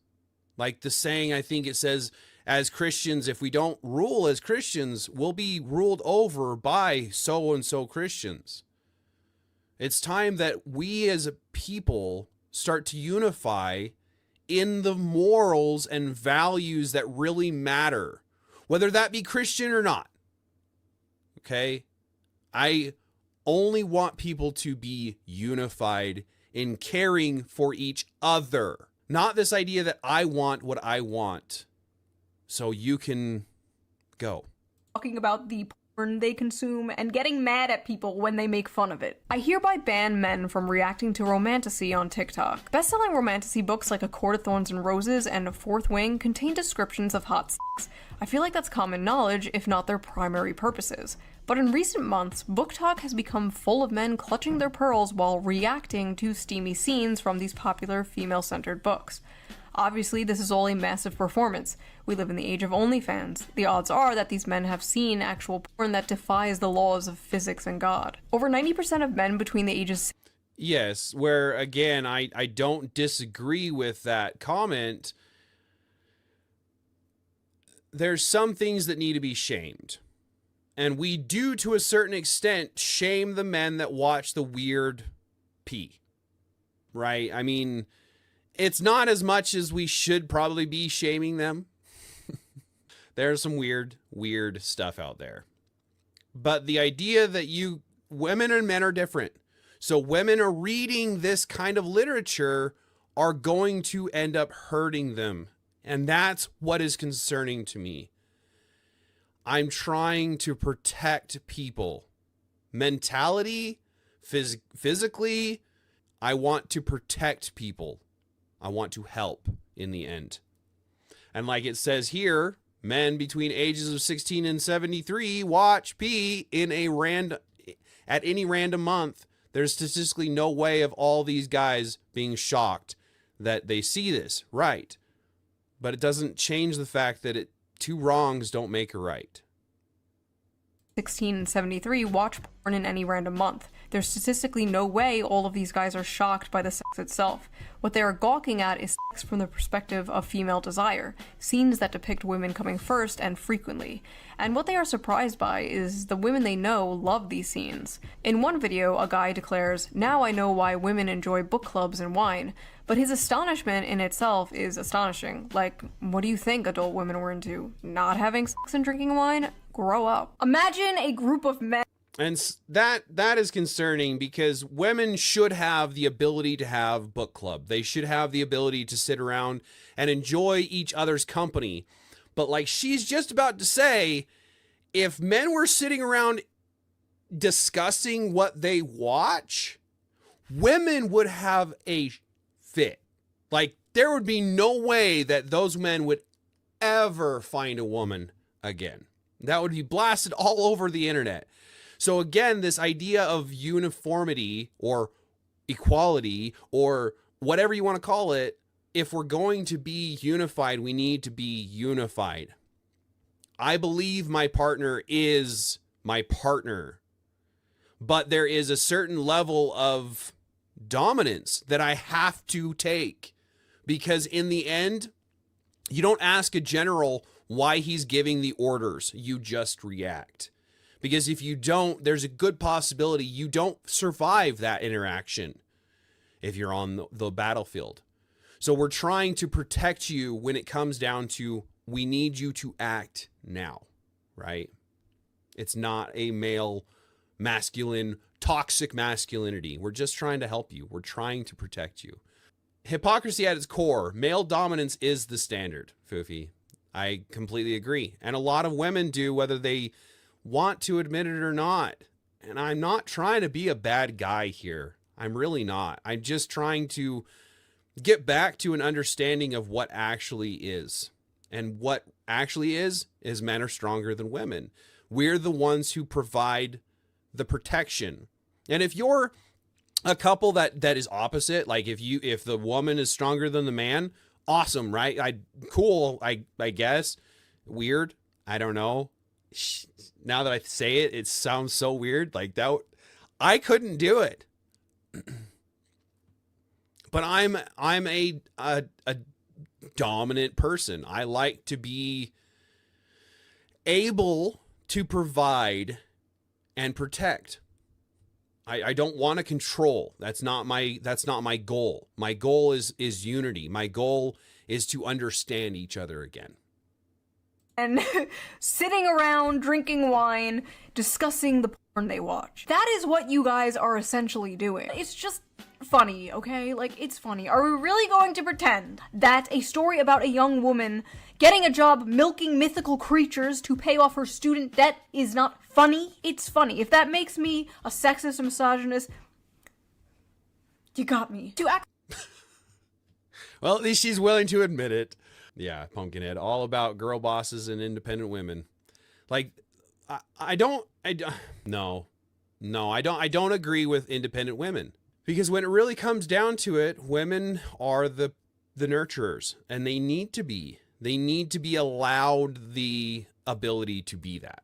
Speaker 2: Like the saying, I think it says, as Christians, if we don't rule as Christians, we'll be ruled over by so-and-so Christians. It's time that we as a people start to unify in the morals and values that really matter, whether that be Christian or not. Okay? I only want people to be unified in caring for each other. Not this idea that I want what I want, so you can go.
Speaker 1: Talking about the porn they consume and getting mad at people when they make fun of it. I hereby ban men from reacting to romantasy on TikTok. Best-selling romantasy books like A Court of Thorns and Roses and A Fourth Wing contain descriptions of hot sex. I feel like that's common knowledge, if not their primary purposes. But in recent months, book talk has become full of men clutching their pearls while reacting to steamy scenes from these popular female-centered books. Obviously, this is all a massive performance. We live in the age of OnlyFans. The odds are that these men have seen actual porn that defies the laws of physics and God. Over 90% of men between the ages...
Speaker 2: Yes, where, again, I don't disagree with that comment. There's some things that need to be shamed. And we do, to a certain extent, shame the men that watch the weird pee. Right? I mean, it's not as much as we should probably be shaming them. There's some weird stuff out there. But the idea that women and men are different. So women are reading this kind of literature are going to end up hurting them. And that's what is concerning to me. I'm trying to protect people. Mentality, physically, I want to protect people. I want to help in the end. And like it says here, men between ages of 16 and 73 watch P at any random month. There's statistically no way of all these guys being shocked that they see this, right? But it doesn't change the fact that two wrongs don't make a right.
Speaker 1: 16 and 73 watch porn in any random month. There's statistically no way all of these guys are shocked by the sex itself. What they are gawking at is sex from the perspective of female desire, scenes that depict women coming first and frequently. And what they are surprised by is the women they know love these scenes. In one video, a guy declares, "Now I know why women enjoy book clubs and wine." But his astonishment in itself is astonishing. Like, what do you think adult women were into? Not having sex and drinking wine? Grow up. Imagine a group of men.
Speaker 2: And that is concerning because women should have the ability to have book club. They should have the ability to sit around and enjoy each other's company. But like she's just about to say, if men were sitting around discussing what they watch, women would have a fit. Like there would be no way that those men would ever find a woman again. That would be blasted all over the internet. So again, this idea of uniformity or equality or whatever you want to call it, if we're going to be unified, we need to be unified. I believe my partner is my partner, but there is a certain level of dominance that I have to take because in the end, you don't ask a general why he's giving the orders. You just react. Because if you don't, there's a good possibility you don't survive that interaction if you're on the battlefield. So we're trying to protect you when it comes down to we need you to act now, right? It's not a male, masculine, toxic masculinity. We're just trying to help you. We're trying to protect you. Hypocrisy at its core. Male dominance is the standard, Foofy. I completely agree. And a lot of women do, whether they want to admit it or not. And I'm not trying to be a bad guy here. I'm really not. I'm just trying to get back to an understanding of what actually is. And what actually is men are stronger than women. We're the ones who provide the protection. And if you're a couple that is opposite, like if the woman is stronger than the man, awesome, right? Cool, I guess. Weird. I don't know. Now that I say it, it sounds so weird. Like that, I couldn't do it. But I'm a dominant person. I like to be able to provide and protect. I don't want to control. That's not my goal. My goal is unity. My goal is to understand each other again.
Speaker 1: And sitting around drinking wine, discussing the porn they watch. That is what you guys are essentially doing. It's just funny, okay? Like, it's funny. Are we really going to pretend that a story about a young woman getting a job milking mythical creatures to pay off her student debt is not funny? It's funny. If that makes me a sexist and misogynist, you got me.
Speaker 2: Well, at least she's willing to admit it. Yeah, Pumpkinhead, all about girl bosses and independent women. Like, I don't agree with independent women, because when it really comes down to it, women are the nurturers, and they need to be allowed the ability to be that.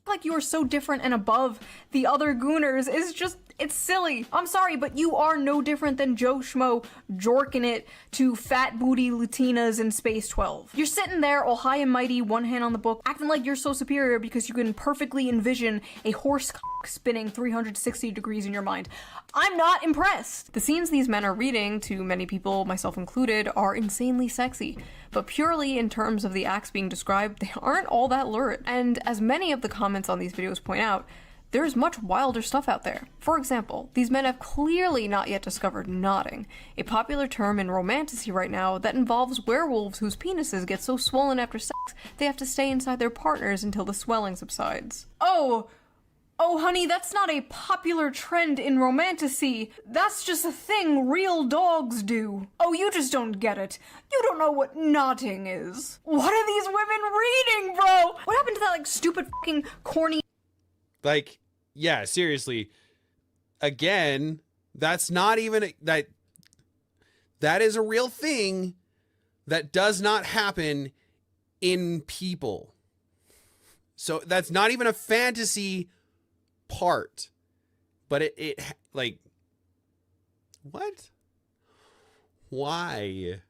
Speaker 1: Like you are so different and above the other gooners is just, it's silly. I'm sorry, but you are no different than Joe Schmo jorking it to fat booty Latinas in Space 12. You're sitting there all high and mighty, one hand on the book, acting like you're so superior because you can perfectly envision a horse cock spinning 360 degrees in your mind. I'm not impressed. The scenes these men are reading, to many people, myself included, are insanely sexy. But purely in terms of the acts being described, they aren't all that lurid. And as many of the comments on these videos point out, There's much wilder stuff out there. For example, these men have clearly not yet discovered knotting, a popular term in romantasy right now that involves werewolves whose penises get so swollen after sex they have to stay inside their partners until the swelling subsides. Oh, honey, that's not a popular trend in romantasy. That's just a thing real dogs do. Oh, you just don't get it. You don't know what knotting is. What are these women reading, bro? What happened to that, like, stupid fucking corny...
Speaker 2: Like, yeah, seriously. Again, that's not even... That is a real thing that does not happen in people. So that's not even a fantasy part, but it like, what? Why?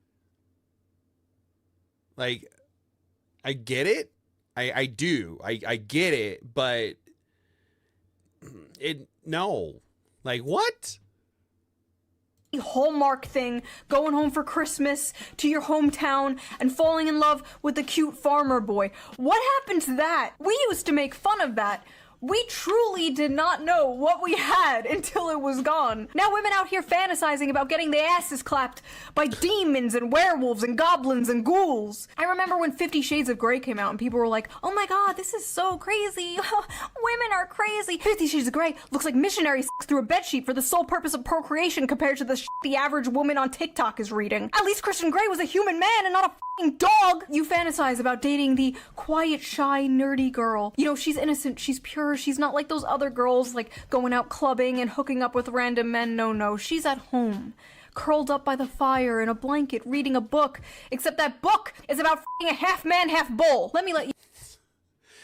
Speaker 2: Like, I get it. I do. I get it, but no. Like, what?
Speaker 1: Hallmark thing, going home for Christmas to your hometown and falling in love with the cute farmer boy. What happened to that? We used to make fun of that. We truly did not know what we had until it was gone. Now women out here fantasizing about getting their asses clapped by demons and werewolves and goblins and ghouls. I remember when 50 Shades of Grey came out and people were like, oh my god, this is so crazy. Women are crazy. 50 Shades of Grey looks like missionary sex through a bedsheet for the sole purpose of procreation compared to the shit the average woman on TikTok is reading. At least Christian Grey was a human man and not a fucking dog. You fantasize about dating the quiet, shy, nerdy girl. You know, she's innocent, she's pure, she's not like those other girls, like going out clubbing and hooking up with random men. No, she's at home, curled up by the fire in a blanket, reading a book, except that book is about f***ing a half man, half bull. Let me let you...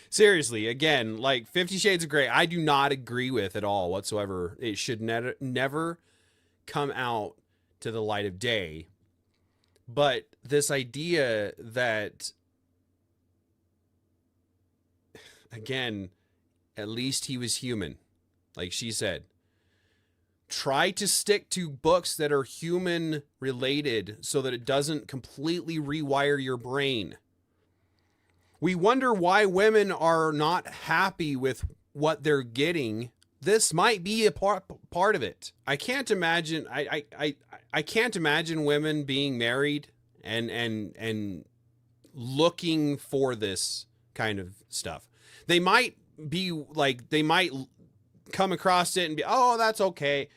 Speaker 2: Seriously, again, like 50 Shades of Grey, I do not agree with at all whatsoever. It should never come out to the light of day. But this idea that, again, at least he was human, like she said. Try to stick to books that are human related so that it doesn't completely rewire your brain. We wonder why women are not happy with what they're getting. This might be a part of it. I can't imagine. I can't imagine women being married and looking for this kind of stuff. They might be like, they might come across it and be, oh, that's okay.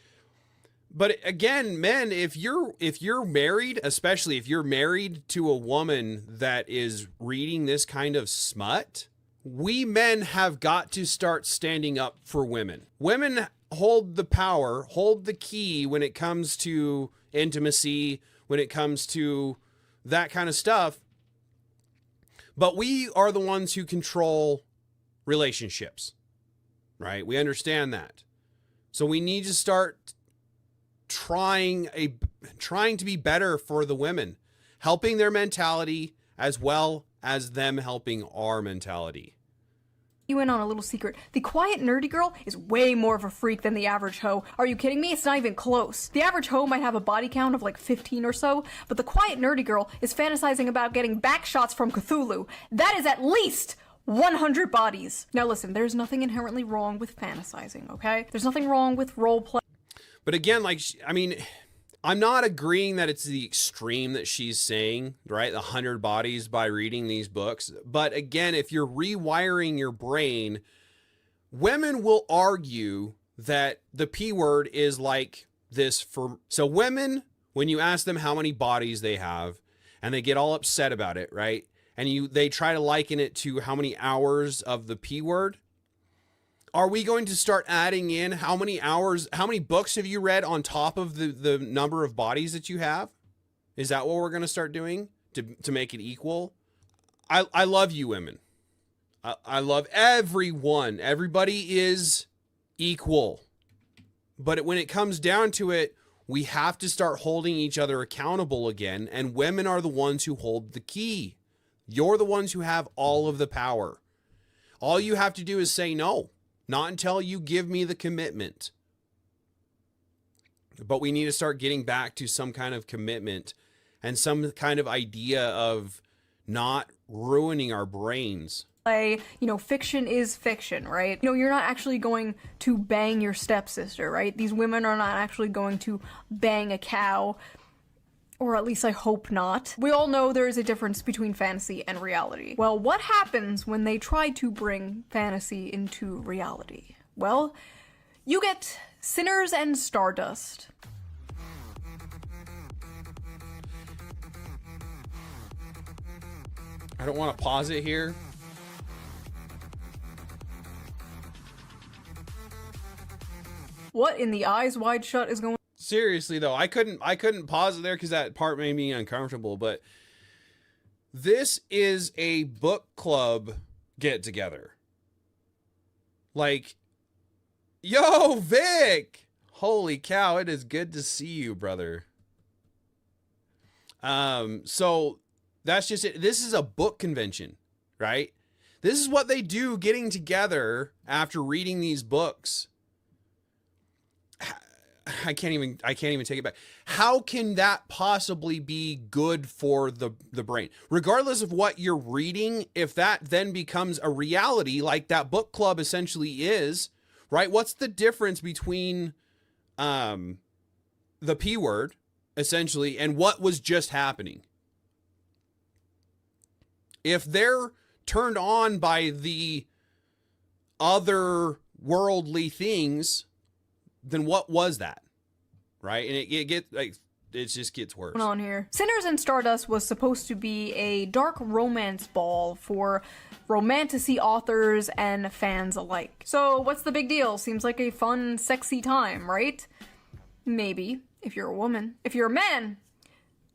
Speaker 2: But again, men, if you're married, especially if you're married to a woman that is reading this kind of smut, we men have got to start standing up for women. Women hold the power, hold the key when it comes to intimacy, when it comes to that kind of stuff. But we are the ones who control relationships, right? We understand that. So we need to start trying to be better for the women, helping their mentality as well as them helping our mentality.
Speaker 1: You in on a little secret. The quiet nerdy girl is way more of a freak than the average hoe. Are you kidding me? It's not even close. The average hoe might have a body count of like 15 or so, but the quiet nerdy girl is fantasizing about getting back shots from Cthulhu. That is at least 100 bodies. Now listen, there's nothing inherently wrong with fantasizing, okay? There's nothing wrong with role play.
Speaker 2: But again, like, I mean, I'm not agreeing that it's the extreme that she's saying, right? 100 bodies by reading these books. But again, if you're rewiring your brain, women will argue that the P word is like this for... So women, when you ask them how many bodies they have, and they get all upset about it, right? And they try to liken it to how many hours of the P word. Are we going to start adding in how many hours, how many books have you read on top of the number of bodies that you have? Is that what we're going to start doing to make it equal? I love you women. I love everyone. Everybody is equal. But when it comes down to it, we have to start holding each other accountable again. And women are the ones who hold the key. You're the ones who have all of the power. All you have to do is say no. Not until you give me the commitment. But we need to start getting back to some kind of commitment and some kind of idea of not ruining our brains.
Speaker 1: Fiction is fiction, right? You're not actually going to bang your stepsister, right? These women are not actually going to bang a cow, or at least I hope not. We all know there is a difference between fantasy and reality. Well, what happens when they try to bring fantasy into reality? Well, you get Sinners and Stardust.
Speaker 2: I don't want to pause it here.
Speaker 1: What in the eyes wide shut is going on?
Speaker 2: Seriously though, I couldn't pause it there because that part made me uncomfortable, but this is a book club get together. Like, yo, Vic! Holy cow, it is good to see you, brother. So that's just it. This is a book convention, right? This is what they do getting together after reading these books. I can't even take it back. How can that possibly be good for the brain? Regardless of what you're reading, if that then becomes a reality, like that book club essentially is, right? What's the difference between the P word, essentially, and what was just happening? If they're turned on by the other worldly things, then what was that? Right? And it just gets worse.
Speaker 1: On here. Sinners and Stardust was supposed to be a dark romance ball for romantasy authors and fans alike. So what's the big deal? Seems like a fun, sexy time, right? Maybe, if you're a woman. If you're a man,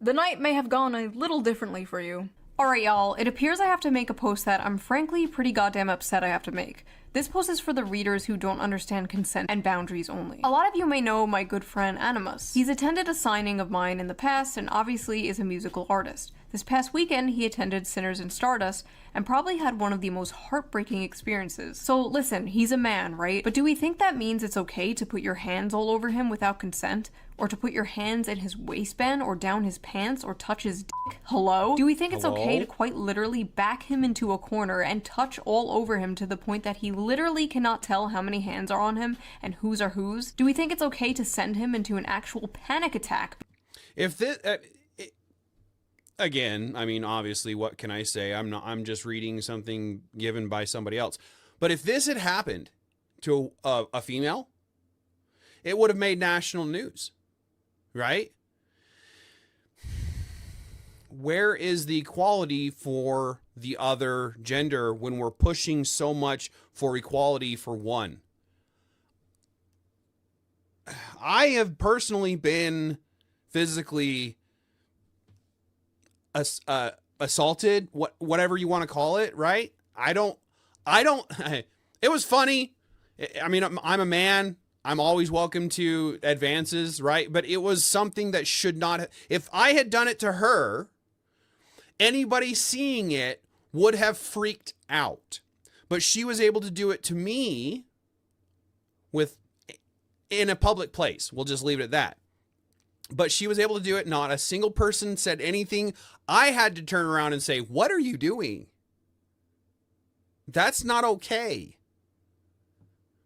Speaker 1: the night may have gone a little differently for you. Alright y'all, it appears I have to make a post that I'm frankly pretty goddamn upset I have to make. This post is for the readers who don't understand consent and boundaries only. A lot of you may know my good friend Animus. He's attended a signing of mine in the past and obviously is a musical artist. This past weekend he attended Sinners and Stardust and probably had one of the most heartbreaking experiences. So listen, he's a man, right? But do we think that means it's okay to put your hands all over him without consent? Or to put your hands in his waistband or down his pants or touch his dick? Hello? Do we think it's okay to quite literally back him into a corner and touch all over him to the point that he literally cannot tell how many hands are on him and whose are whose? Do we think it's okay to send him into an actual panic attack?
Speaker 2: If this, again, I mean, obviously, what can I say? I'm just reading something given by somebody else. But if this had happened to a female, it would have made national news, right? Where is the equality for the other gender when we're pushing so much for equality for one? I have personally been physically assaulted, whatever you want to call it, right? I don't, it was funny. I mean, I'm a man. I'm always welcome to advances, right? But it was something that should not, if I had done it to her, anybody seeing it would have freaked out. But she was able to do it to me in a public place. We'll just leave it at that. But she was able to do it. Not a single person said anything. I had to turn around and say, what are you doing? That's not okay.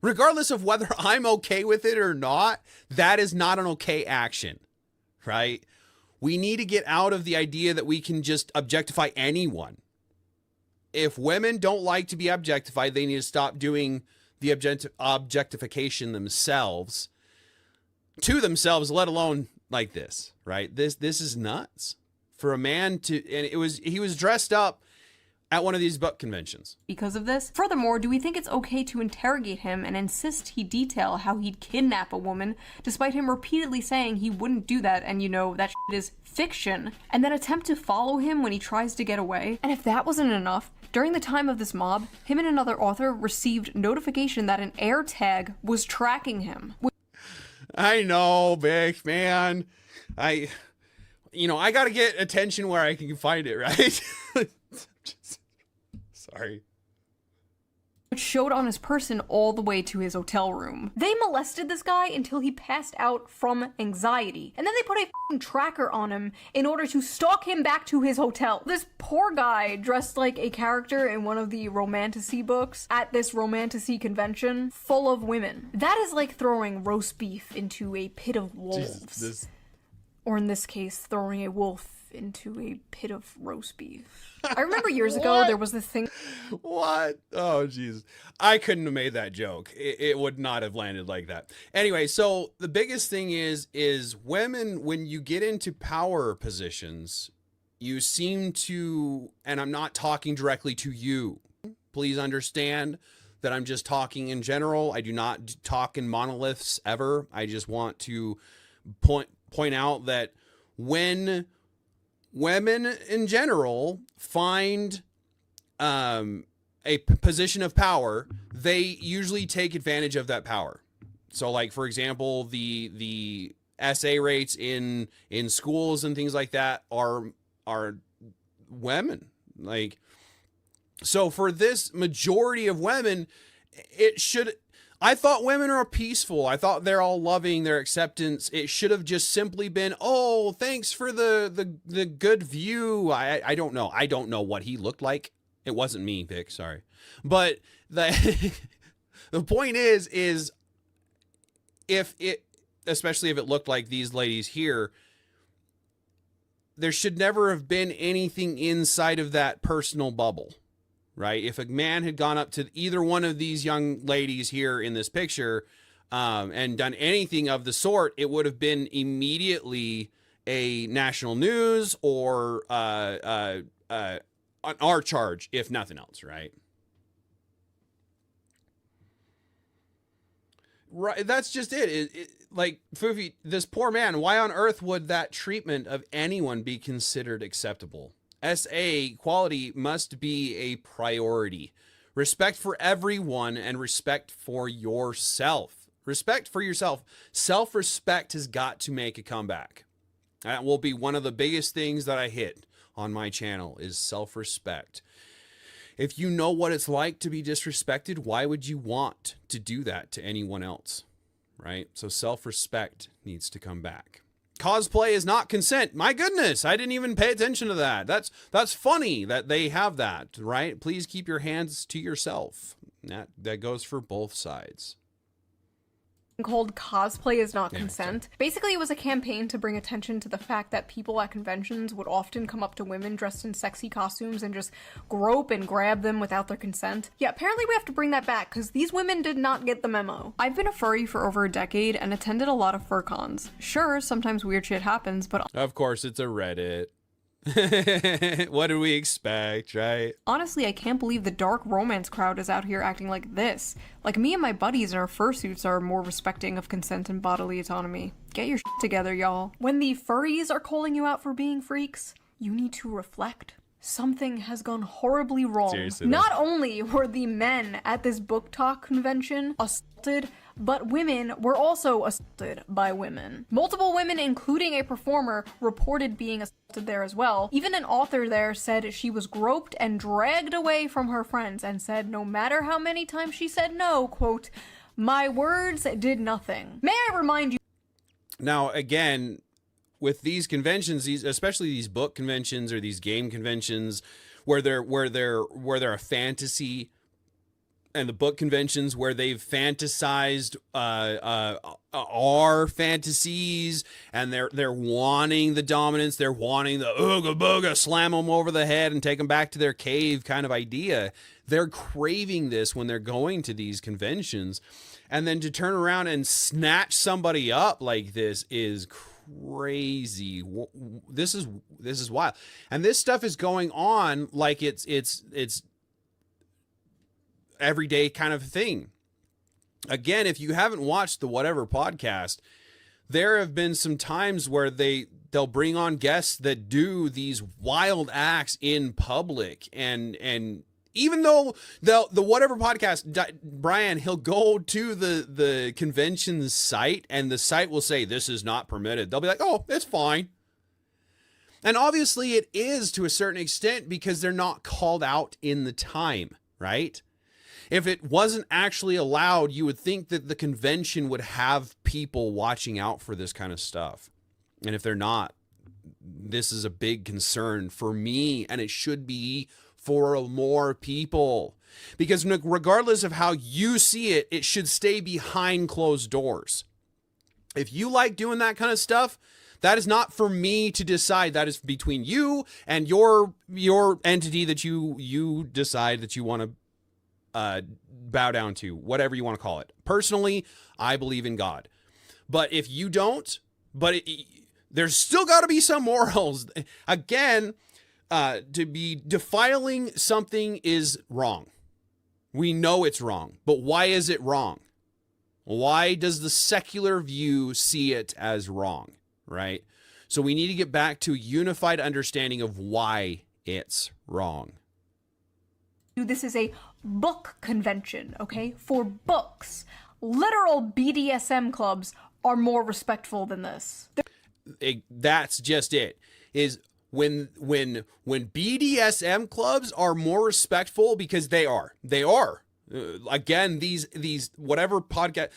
Speaker 2: Regardless of whether I'm okay with it or not, that is not an okay action, right? We need to get out of the idea that we can just objectify anyone. If women don't like to be objectified, they need to stop doing the objectification themselves, to themselves, let alone like this, right? This is nuts for a man to, and he was dressed up at one of these book conventions. Because
Speaker 1: of this? Furthermore, do we think it's okay to interrogate him and insist he detail how he'd kidnap a woman, despite him repeatedly saying he wouldn't do that and that shit is fiction, and then attempt to follow him when he tries to get away? And if that wasn't enough, during the time of this mob, him and another author received notification that an air tag was tracking him.
Speaker 2: I know, big man. I gotta get attention where I can find it, right? Sorry.
Speaker 1: showed on his person all the way to his hotel room. They molested this guy until he passed out from anxiety, and then they put a f***ing tracker on him in order to stalk him back to his hotel. This poor guy dressed like a character in one of the romantasy books at this romantasy convention full of women. That is like throwing roast beef into a pit of wolves. Or in this case, throwing a wolf into a pit of roast beef. I remember years ago there was this thing.
Speaker 2: What? Oh, jeez. I couldn't have made that joke. It would not have landed like that. Anyway, so the biggest thing is women, when you get into power positions, you seem to, and I'm not talking directly to you. Please understand that I'm just talking in general. I do not talk in monoliths ever. I just want to point out that when women in general find a position of power, they usually take advantage of that power. So like, for example, the SA rates in schools and things like that are women. Like, so for this majority of women, I thought women are peaceful. I thought they're all loving, their acceptance. It should have just simply been, oh, thanks for the good view. I don't know. I don't know what he looked like. It wasn't me, Vic, sorry. But the point is especially if it looked like these ladies here, there should never have been anything inside of that personal bubble. Right? If a man had gone up to either one of these young ladies here in this picture and done anything of the sort, it would have been immediately a national news or an R charge, if nothing else, right? Right, that's just it. Like, Foofy, this poor man, why on earth would that treatment of anyone be considered acceptable? SA quality must be a priority. Respect for everyone and respect for yourself. Respect for yourself. Self-respect has got to make a comeback. That will be one of the biggest things that I hit on my channel is self-respect. If you know what it's like to be disrespected, why would you want to do that to anyone else? Right? So self-respect needs to come back. Cosplay is not consent. My goodness, I didn't even pay attention to that. That's funny that they have that, right? Please keep your hands to yourself. That goes for both sides.
Speaker 1: Called Cosplay is Not Consent. Basically, it was a campaign to bring attention to the fact that people at conventions would often come up to women dressed in sexy costumes and just grope and grab them without their consent. Yeah, apparently we have to bring that back because these women did not get the memo. I've been a furry for over a decade and attended a lot of fur cons. Sure, sometimes weird shit happens, but
Speaker 2: of course it's a Reddit. What do we expect, right?
Speaker 1: Honestly, I can't believe the dark romance crowd is out here acting like this. Like, me and my buddies in our fursuits are more respecting of consent and bodily autonomy. Get your shit together, y'all. When the furries are calling you out for being freaks, you need to reflect. Something has gone horribly wrong.
Speaker 2: Seriously,
Speaker 1: not only were the men at this book talk convention assaulted, but women were also assaulted by women. Multiple women, including a performer, reported being assaulted there as well. Even an author there said she was groped and dragged away from her friends and said no matter how many times she said no, quote, my words did nothing. May I remind you—
Speaker 2: Now, again, with these conventions, especially these book conventions or these game conventions where they're a fantasy, and the book conventions where they've fantasized our fantasies, and they're wanting the dominance, they're wanting the ooga booga, slam them over the head and take them back to their cave kind of idea. They're craving this when they're going to these conventions, and then to turn around and snatch somebody up like this is crazy. This is wild, and this stuff is going on like it's everyday kind of thing. Again, if you haven't watched the Whatever podcast, there have been some times where they'll bring on guests that do these wild acts in public, and even though the Whatever podcast, Brian, he'll go to the convention site and the site will say this is not permitted. They'll be like, oh, it's fine. And obviously it is to a certain extent because they're not called out in the time, right? If it wasn't actually allowed, you would think that the convention would have people watching out for this kind of stuff. And if they're not, this is a big concern for me, and it should be for more people. Because regardless of how you see it, it should stay behind closed doors. If you like doing that kind of stuff, that is not for me to decide. That is between you and your entity that you decide that you want to bow down to, whatever you want to call it. Personally, I believe in God. But if you don't, there's still got to be some morals. Again, to be defiling something is wrong. We know it's wrong, but why is it wrong? Why does the secular view see it as wrong, right? So we need to get back to a unified understanding of why it's wrong.
Speaker 1: This is a book convention, okay? For books. Literal BDSM clubs are more respectful than this.
Speaker 2: That's just it. Is when BDSM clubs are more respectful, because they are. Again, these whatever podcast.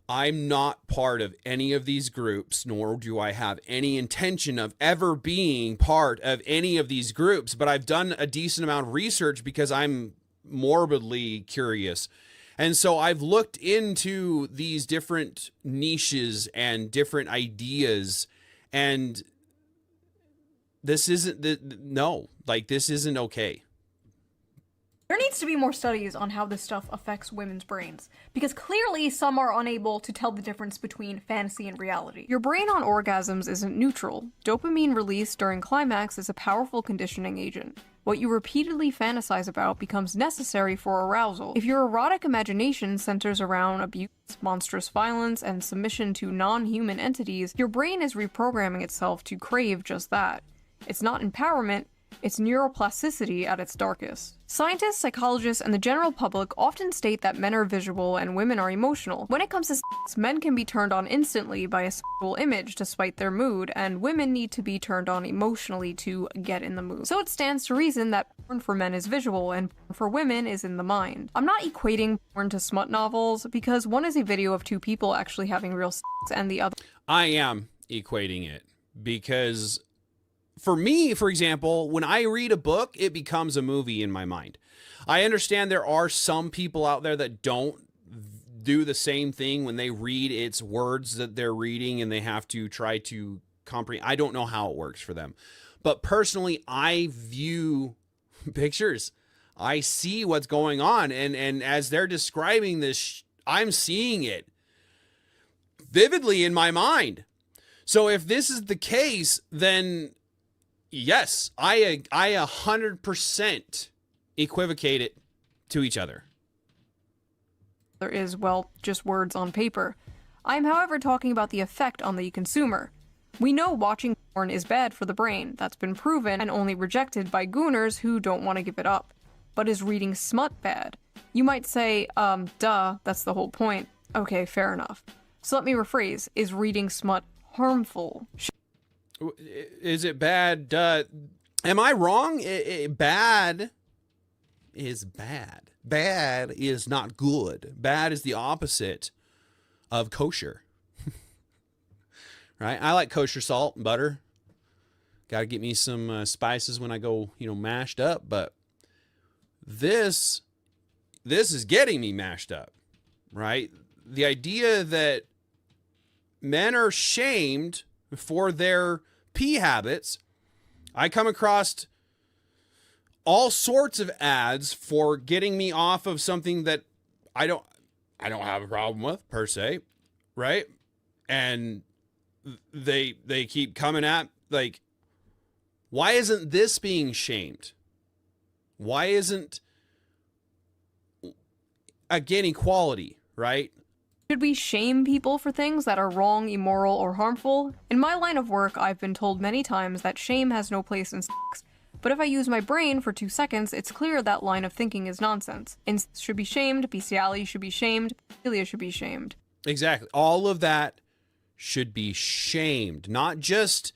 Speaker 2: I'm not part of any of these groups, nor do I have any intention of ever being part of any of these groups. But I've done a decent amount of research because I'm morbidly curious. And so I've looked into these different niches and different ideas, and this isn't this isn't okay.
Speaker 1: There needs to be more studies on how this stuff affects women's brains, because clearly some are unable to tell the difference between fantasy and reality. Your brain on orgasms isn't neutral. Dopamine release during climax is a powerful conditioning agent. What you repeatedly fantasize about becomes necessary for arousal. If your erotic imagination centers around abuse, monstrous violence, and submission to non-human entities, your brain is reprogramming itself to crave just that. It's not empowerment, it's neuroplasticity at its darkest. Scientists, psychologists, and the general public often state that men are visual and women are emotional. When it comes to sex, men can be turned on instantly by a sexual image despite their mood, and women need to be turned on emotionally to get in the mood. So it stands to reason that porn for men is visual and porn for women is in the mind. I'm not equating porn to smut novels, because one is a video of two people actually having real sex and the other...
Speaker 2: I am equating it, because for me, for example, when I read a book, it becomes a movie in my mind. I understand there are some people out there that don't do the same thing when they read its words that they're reading, and they have to try to comprehend. I don't know how it works for them. But personally, I view pictures. I see what's going on. And as they're describing this, I'm seeing it vividly in my mind. So if this is the case, then yes, I 100% equivocate it to each other.
Speaker 1: There is, well, just words on paper. I am, however, talking about the effect on the consumer. We know watching porn is bad for the brain. That's been proven and only rejected by gooners who don't want to give it up. But is reading smut bad? You might say, duh, that's the whole point. Okay, fair enough. So let me rephrase. Is reading smut harmful?
Speaker 2: Is it bad? Am I wrong? Bad is bad. Bad is not good. Bad is the opposite of kosher. Right? I like kosher salt and butter. Got to get me some spices when I go, mashed up. But this is getting me mashed up, right? The idea that men are shamed for their pee habits. I come across all sorts of ads for getting me off of something that I don't have a problem with per se, right? And they keep coming at, like, why isn't this being shamed? Why isn't, again, equality, right?
Speaker 1: Should we shame people for things that are wrong, immoral, or harmful? In my line of work, I've been told many times that shame has no place in sex. But if I use my brain for 2 seconds, it's clear that line of thinking is nonsense. Incest should be shamed, bestiality should be shamed, pedophilia should be shamed.
Speaker 2: Exactly. All of that should be shamed. Not just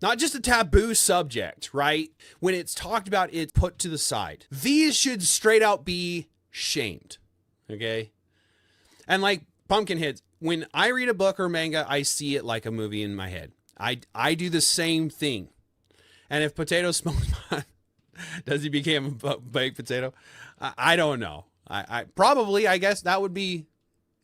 Speaker 2: not just a taboo subject, right? When it's talked about, it's put to the side. These should straight out be shamed, okay? And like Pumpkinheads, when I read a book or manga, I see it like a movie in my head. I do the same thing. And if Potato Smoke does he become a baked potato? I don't know. I probably, I guess that would be,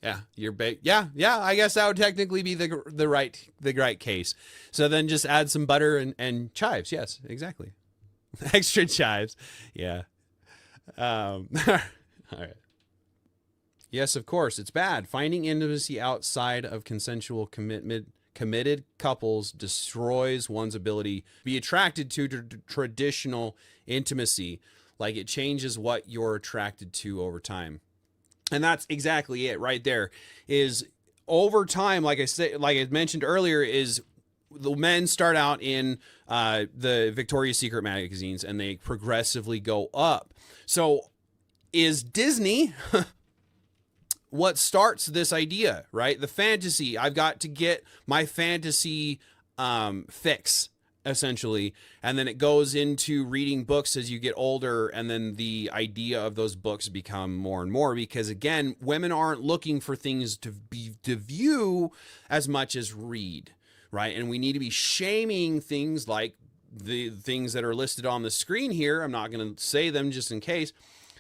Speaker 2: yeah, you're baked. Yeah, I guess that would technically be the right case. So then just add some butter and chives. Yes, exactly. Extra chives. Yeah. All right. Yes, of course, it's bad. Finding intimacy outside of consensual committed couples destroys one's ability to be attracted to traditional intimacy. Like, it changes what you're attracted to over time. And that's exactly it right there. Is over time, like I mentioned earlier, is the men start out in the Victoria's Secret magazines and they progressively go up. So is Disney what starts this idea, right? The fantasy. I've got to get my fantasy fix, essentially. And then it goes into reading books as you get older. And then the idea of those books become more and more, because again, women aren't looking for things to view as much as read, right? And we need to be shaming things like the things that are listed on the screen here. I'm not going to say them just in case,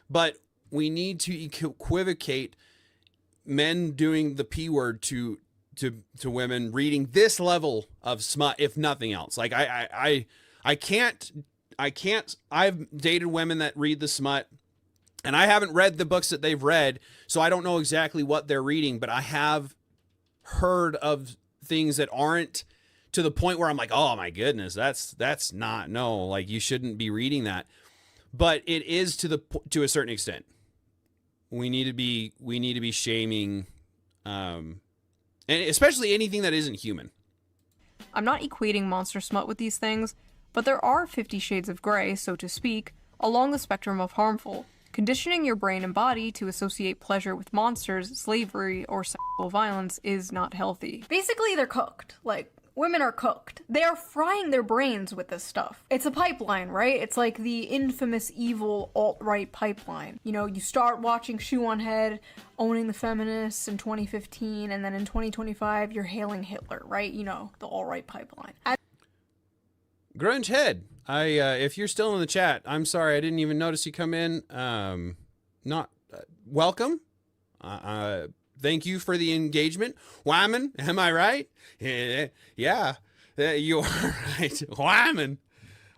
Speaker 2: but we need to equivocate men doing the P word to women reading this level of smut, if nothing else. Like I can't, I've dated women that read the smut and I haven't read the books that they've read. So I don't know exactly what they're reading, but I have heard of things that aren't to the point where I'm like, oh my goodness, that's not, no, like you shouldn't be reading that. But it is to a certain extent. We need to be shaming, and especially anything that isn't human.
Speaker 1: I'm not equating monster smut with these things, but there are 50 shades of gray, so to speak, along the spectrum of harmful. Conditioning your brain and body to associate pleasure with monsters, slavery, or sexual violence is not healthy. Basically, they're cooked. Like, women are cooked. They are frying their brains with this stuff. It's a pipeline, right? It's like the infamous evil alt-right pipeline. You know, you start watching Shoe0nHead owning the feminists in 2015, and then in 2025, you're hailing Hitler, right? You know, the alt-right pipeline.
Speaker 2: Grunge Head, if you're still in the chat, I'm sorry, I didn't even notice you come in. Welcome. Thank you for the engagement. Wyman, am I right? Yeah, you are right. Wyman.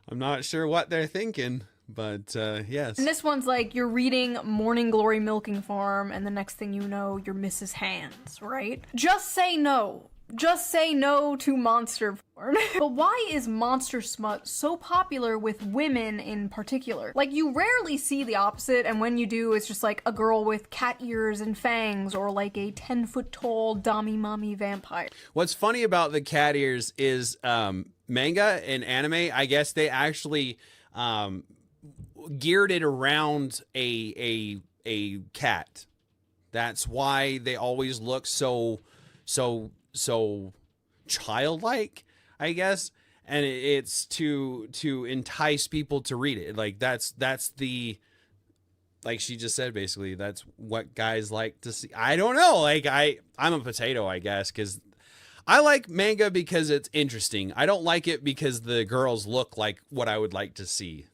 Speaker 2: I'm not sure what they're thinking, but yes.
Speaker 1: And this one's like, you're reading Morning Glory Milking Farm, and the next thing you know, you're Mrs. Hands, right? Just say no. Just say no to monster porn. But why is monster smut so popular with women in particular? Like, you rarely see the opposite, and when you do, it's just like a girl with cat ears and fangs, or like a 10-foot tall dommy mommy vampire.
Speaker 2: What's funny about the cat ears is manga and anime, I guess they actually geared it around a cat. That's why they always look so childlike, I guess, and it's to entice people to read it. Like that's the, like she just said, basically that's what guys like to see. I don't know, like I'm a potato, I guess, because I like manga because it's interesting. I don't like it because the girls look like what I would like to see.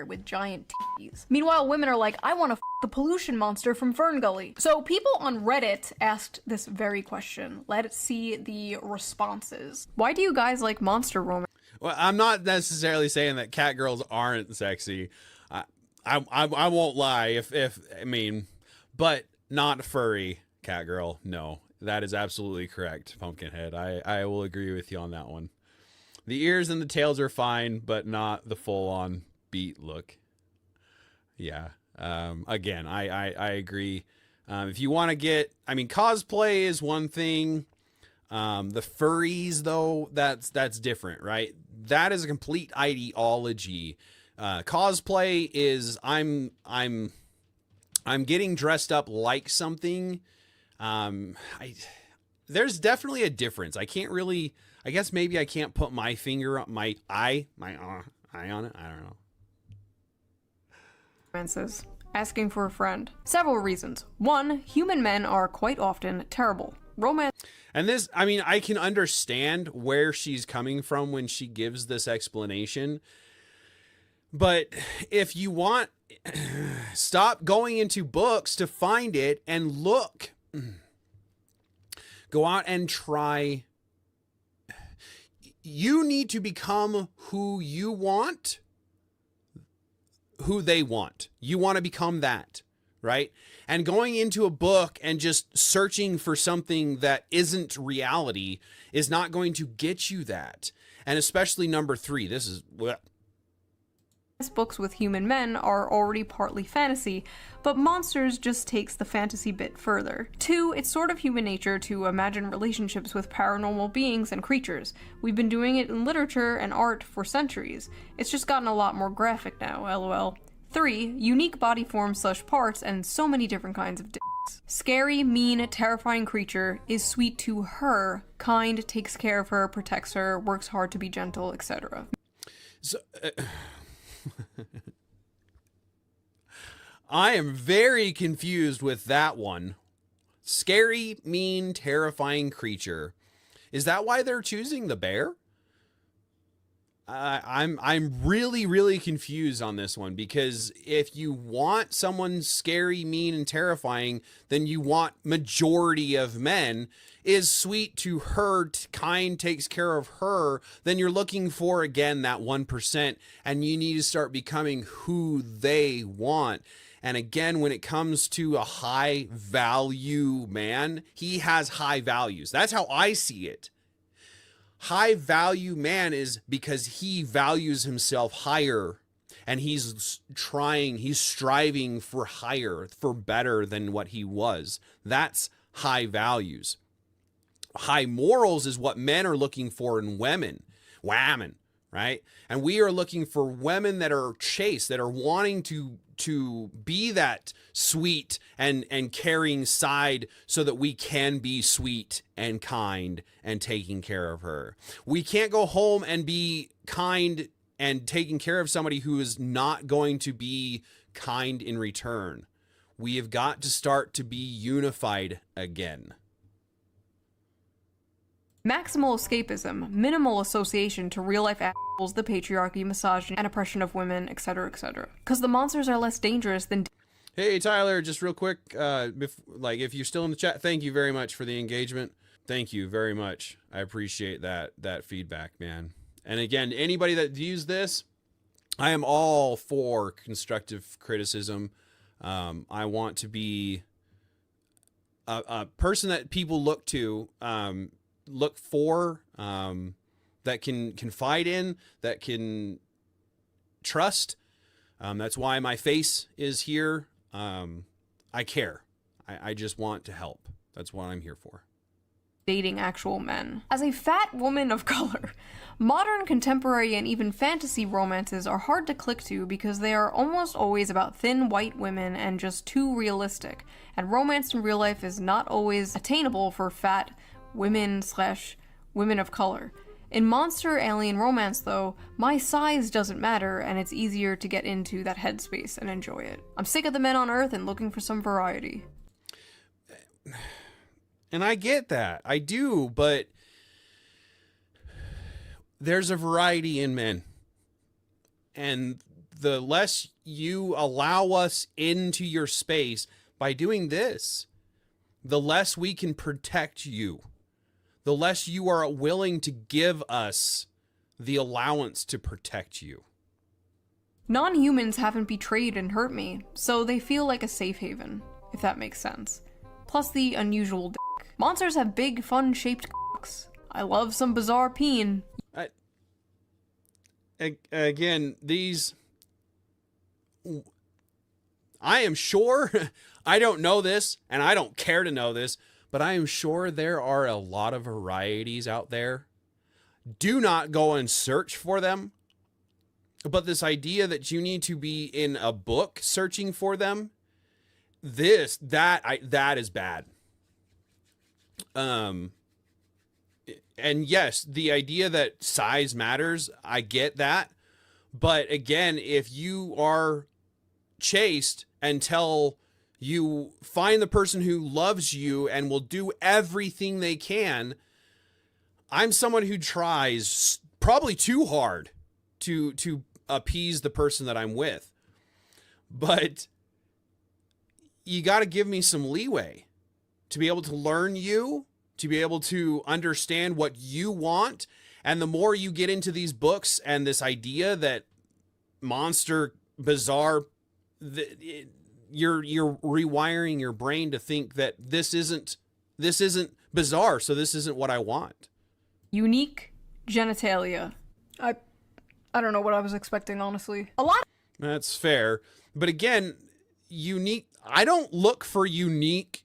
Speaker 1: With giant titties. Meanwhile, women are like, I want to f the pollution monster from Fern Gully. So people on Reddit asked this very question. Let's see the responses. Why do you guys like monster romance?
Speaker 2: Well, I'm not necessarily saying that cat girls aren't sexy. I won't lie but not furry cat girl. No, that is absolutely correct, Pumpkinhead. I will agree with you on that one. The ears and the tails are fine, but not the full on beat look. Yeah. Again, I agree. If you want to get, cosplay is one thing. The furries though, that's different, right? That is a complete ideology. Cosplay is I'm getting dressed up like something. there's definitely a difference. I can't really, I guess maybe I can't put my finger on my eye on it. I don't know.
Speaker 1: Romances. Asking for a friend. Several reasons. One, human men are quite often terrible. Romance.
Speaker 2: And this, I mean, I can understand where she's coming from when she gives this explanation. But if you want, stop going into books to find it and look. Go out and try. You need to become who you want, who they want. You want to become that, right? And going into a book and just searching for something that isn't reality is not going to get you that. And especially number 3, this is what
Speaker 1: books with human men are already partly fantasy, but Monsters just takes the fantasy bit further. 2, it's sort of human nature to imagine relationships with paranormal beings and creatures. We've been doing it in literature and art for centuries. It's just gotten a lot more graphic now, lol. 3, unique body forms / parts and so many different kinds of dicks. Scary, mean, terrifying creature is sweet to her, kind, takes care of her, protects her, works hard to be gentle, etc.
Speaker 2: So, I am very confused with that one. Scary, mean, terrifying creature. Is that why they're choosing the bear? I'm really confused on this one, because if you want someone scary, mean, and terrifying, then you want majority of men is sweet to her, kind, takes care of her, then you're looking for, again, that 1%, and you need to start becoming who they want. And again, when it comes to a high value man, he has high values. That's how I see it. High value man is because he values himself higher, and he's striving for higher, for better than what he was. That's high values. High morals is what men are looking for in women, right? And we are looking for women that are chaste, that are wanting to be that sweet and caring side, so that we can be sweet and kind and taking care of her. We can't go home and be kind and taking care of somebody who is not going to be kind in return. We have got to start to be unified again.
Speaker 1: Maximal escapism, minimal association to real-life assholes, the patriarchy, misogyny, and oppression of women, etc., etc. Because the monsters are less dangerous than...
Speaker 2: Hey, Tyler, just real quick, if you're still in the chat, thank you very much for the engagement. Thank you very much. I appreciate that feedback, man. And again, anybody that views this, I am all for constructive criticism. I want to be a person that people look to, look for, that can confide in, that can trust. That's why my face is here. I care. I just want to help. That's what I'm here for.
Speaker 1: Dating actual men. As a fat woman of color, modern, contemporary, and even fantasy romances are hard to click to because they are almost always about thin white women and just too realistic, and romance in real life is not always attainable for fat women / women of color. In monster alien romance, though, my size doesn't matter, and it's easier to get into that headspace and enjoy it. I'm sick of the men on Earth and looking for some variety.
Speaker 2: And I get that. I do, but there's a variety in men. And the less you allow us into your space by doing this, the less we can protect you. The less you are willing to give us the allowance to protect you.
Speaker 1: Non-humans haven't betrayed and hurt me, so they feel like a safe haven, if that makes sense. Plus the unusual dick. Monsters have big, fun-shaped cocks. I love some bizarre peen.
Speaker 2: Again, I am sure, I don't know this, and I don't care to know this, but I am sure there are a lot of varieties out there. Do not go and search for them. But this idea that you need to be in a book searching for them, that is bad. And yes, the idea that size matters, I get that. But again, if you are chaste until you find the person who loves you and will do everything they can, I'm someone who tries probably too hard to appease the person that I'm with. But you got to give me some leeway to be able to learn you, to be able to understand what you want. And the more you get into these books and this idea that monster, bizarre, you're rewiring your brain to think that this isn't bizarre, so this isn't what I want.
Speaker 1: Unique genitalia. I don't know what I was expecting, honestly. A lot.
Speaker 2: That's fair. But again, unique, I don't look for unique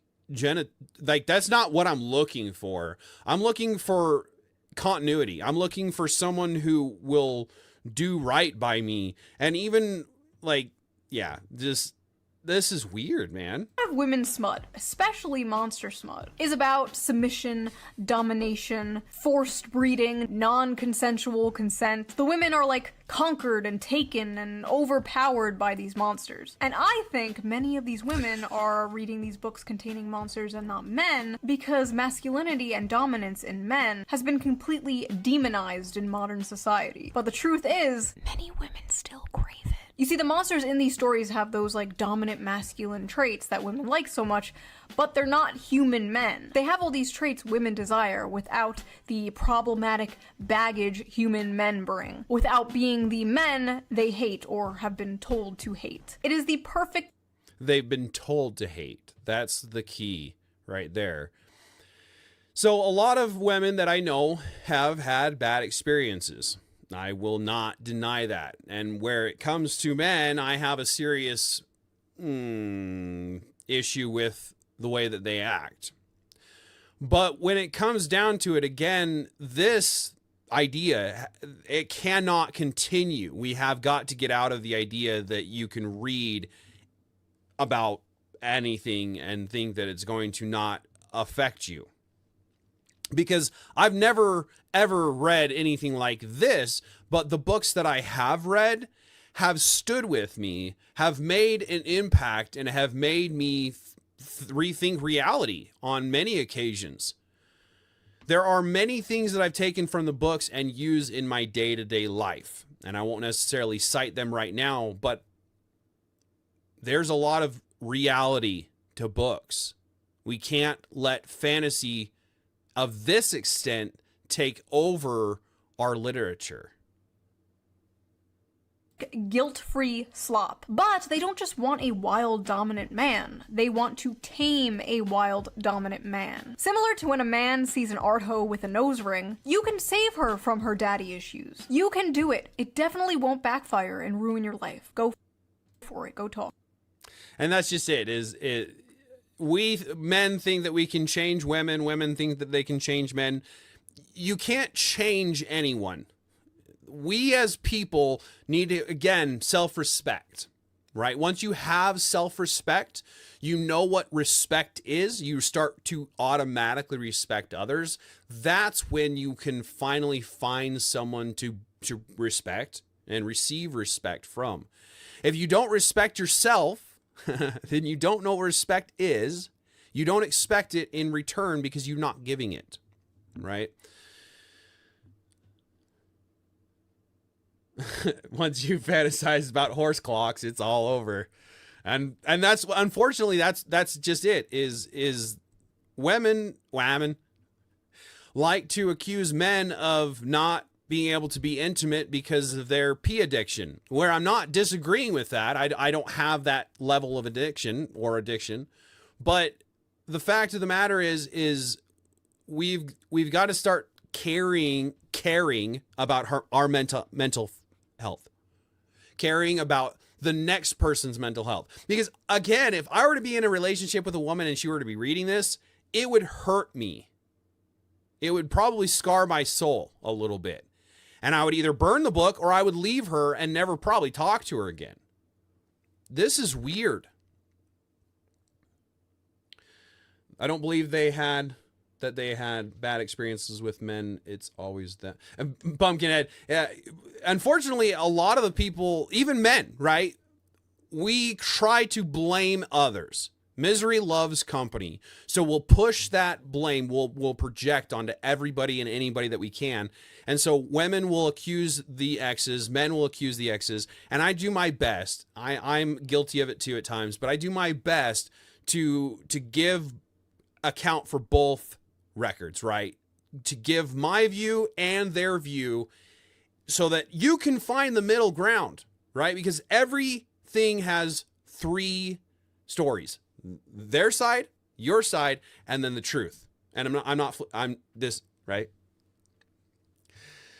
Speaker 2: like that's not what I'm looking for. I'm looking for continuity. I'm looking for someone who will do right by me. And even like, yeah, just this is weird, man.
Speaker 1: Of women's smut, especially monster smut, is about submission, domination, forced breeding, non-consensual consent. The women are like conquered and taken and overpowered by these monsters. And I think many of these women are reading these books containing monsters and not men because masculinity and dominance in men has been completely demonized in modern society. But the truth is, many women still crave it. You see, the monsters in these stories have those like dominant masculine traits that women like so much, but they're not human men. They have all these traits women desire without the problematic baggage human men bring, without being the men they hate or have been told to hate. It is the perfect...
Speaker 2: They've been told to hate. That's the key right there. So a lot of women that I know have had bad experiences. I will not deny that. And where it comes to men, I have a serious issue with the way that they act. But when it comes down to it, again, this idea, it cannot continue. We have got to get out of the idea that you can read about anything and think that it's going to not affect you. Because I've never, ever read anything like this, but the books that I have read have stood with me, have made an impact, and have made me rethink reality on many occasions. There are many things that I've taken from the books and use in my day-to-day life. And I won't necessarily cite them right now, but there's a lot of reality to books. We can't let fantasy of this extent take over our literature.
Speaker 1: Guilt-free slop. But they don't just want a wild dominant man. They want to tame a wild dominant man. Similar to when a man sees an art hoe with a nose ring, you can save her from her daddy issues. You can do it. It definitely won't backfire and ruin your life. Go for it. Go talk.
Speaker 2: And that's just it. We men think that we can change women. Women think that they can change men. You can't change anyone. We as people need to, again, self-respect, right? Once you have self-respect, you know what respect is. You start to automatically respect others. That's when you can finally find someone to respect and receive respect from. If you don't respect yourself, then you don't know what respect is. You don't expect it in return because you're not giving it, right? Once you fantasize about horse clocks, it's all over. And that's, unfortunately, that's just it, is women like to accuse men of not being able to be intimate because of their pee addiction, where I'm not disagreeing with that. I don't have that level of addiction, but the fact of the matter is we've got to start caring about our mental health, caring about the next person's mental health. Because again, if I were to be in a relationship with a woman and she were to be reading this, it would hurt me. It would probably scar my soul a little bit. And I would either burn the book or I would leave her and never probably talk to her again. This is weird. I don't believe they had that they had bad experiences with men, it's always that. And Pumpkinhead, yeah, unfortunately, a lot of the people, even men, right? We try to blame others. Misery loves company. So we'll push that blame, we'll project onto everybody and anybody that we can. And so women will accuse the exes, men will accuse the exes, and I do my best. I'm guilty of it too at times, but I do my best to give account for both records, right? To give my view and their view so that you can find the middle ground, right? Because everything has three stories. Their side, your side, and then the truth. And I'm this, right?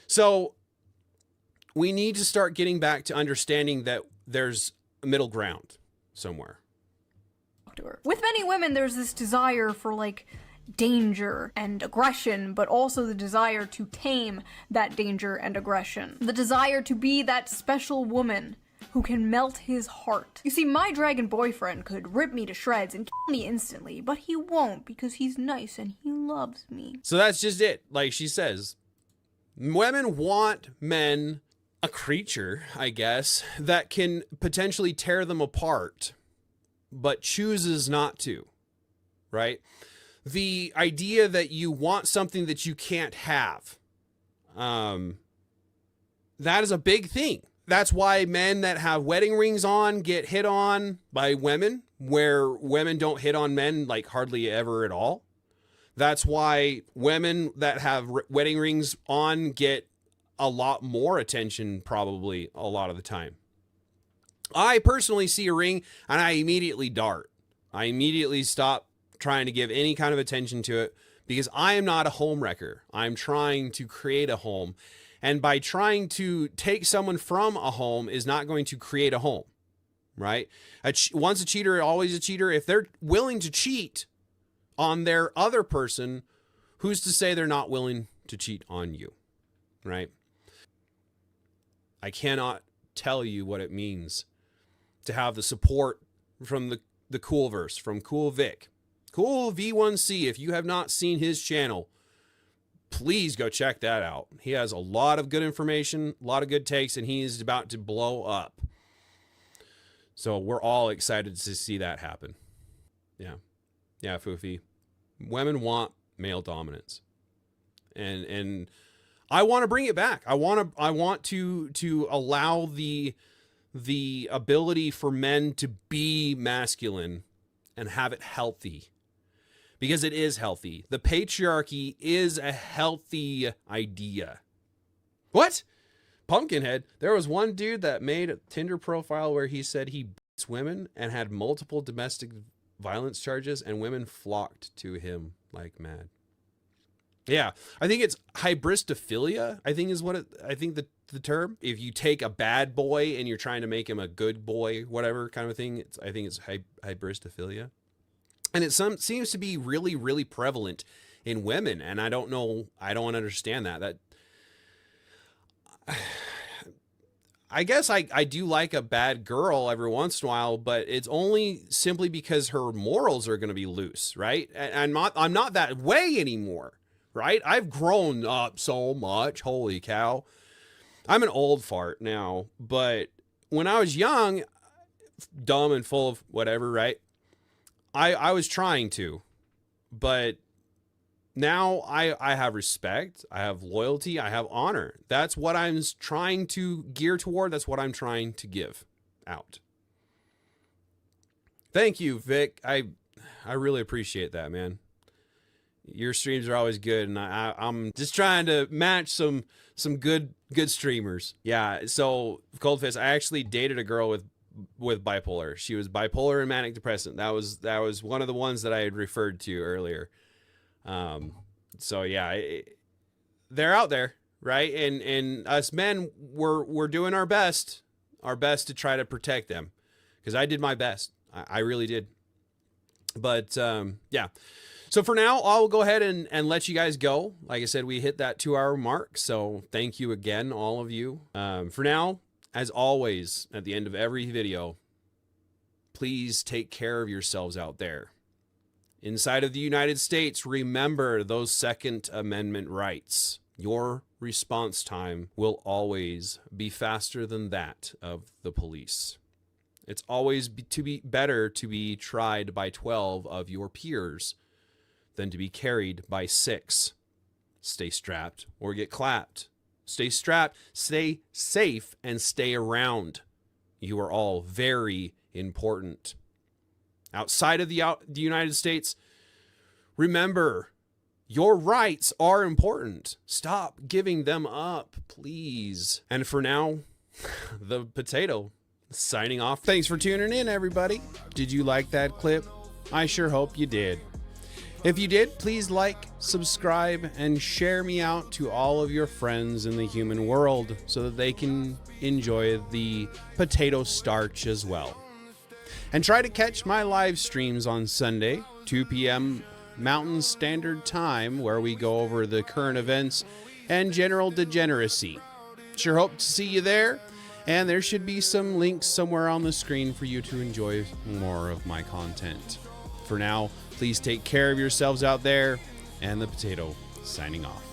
Speaker 2: So we need to start getting back to understanding that there's a middle ground somewhere.
Speaker 1: With many women, there's this desire for like danger and aggression, but also the desire to tame that danger and aggression. The desire to be that special woman who can melt his heart. You see, my dragon boyfriend could rip me to shreds and kill me instantly, but he won't because he's nice and he loves me.
Speaker 2: So that's just it. Like she says, women want men, a creature, I guess, that can potentially tear them apart, but chooses not to, right? The idea that you want something that you can't have, that is a big thing. That's why men that have wedding rings on get hit on by women, where women don't hit on men like hardly ever at all. That's why women that have wedding rings on get a lot more attention, probably a lot of the time. I personally see a ring and I immediately dart. I immediately stop trying to give any kind of attention to it because I am not a home wrecker. I'm trying to create a home. And by trying to take someone from a home is not going to create a home, right? Once a cheater, always a cheater. If they're willing to cheat on their other person, who's to say they're not willing to cheat on you, right? I cannot tell you what it means to have the support from the Coolverse, from Cool Vic. Cool V1C, if you have not seen his channel, please go check that out. He has a lot of good information, a lot of good takes, and he is about to blow up. So we're all excited to see that happen. Yeah. Yeah, Foofy. Women want male dominance. And I want to bring it back. I want to allow the ability for men to be masculine and have it healthy. Because it is healthy. The patriarchy is a healthy idea. What? Pumpkinhead. There was one dude that made a Tinder profile where he said he beats women and had multiple domestic violence charges, and women flocked to him like mad. Yeah, I think it's hybristophilia, I think is what the term. If you take a bad boy and you're trying to make him a good boy, whatever kind of thing, I think it's hybristophilia. And it seems to be really, really prevalent in women. And I don't understand that. I guess I do like a bad girl every once in a while, but it's only simply because her morals are going to be loose, right? And I'm not that way anymore, right? I've grown up so much. Holy cow. I'm an old fart now, but when I was young, dumb and full of whatever, right? I was trying to, but now I have respect, I have loyalty, I have honor. That's what I'm trying to gear toward. That's what I'm trying to give out. Thank you, Vic. I really appreciate that, man. Your streams are always good, and I'm just trying to match some good streamers. Yeah, so Coldfist, I actually dated a girl with bipolar. She was bipolar and manic depressant. That was one of the ones that I had referred to earlier. So yeah, they're out there, right? And us men, we're doing our best to try to protect them, because I did my best. I really did. But yeah. So for now, I'll go ahead and let you guys go. Like I said, we hit that 2-hour mark. So thank you again, all of you. For now, as always, at the end of every video, please take care of yourselves out there. inside of the United States, remember those Second Amendment rights. Your response time will always be faster than that of the police. It's always better to be tried by 12 of your peers than to be carried by 6. Stay strapped or get clapped. Stay strapped, stay safe, and stay around. You are all very important. Outside of the United States, remember, your rights are important. Stop giving them up, please. And for now, the potato signing off. Thanks for tuning in, everybody. Did you like that clip? I sure hope you did. If you did, please like, subscribe, and share me out to all of your friends in the human world so that they can enjoy the potato starch as well. And try to catch my live streams on Sunday, 2 p.m. Mountain Standard Time, where we go over the current events and general degeneracy. Sure hope to see you there, and there should be some links somewhere on the screen for you to enjoy more of my content. For now, please take care of yourselves out there, and the potato signing off.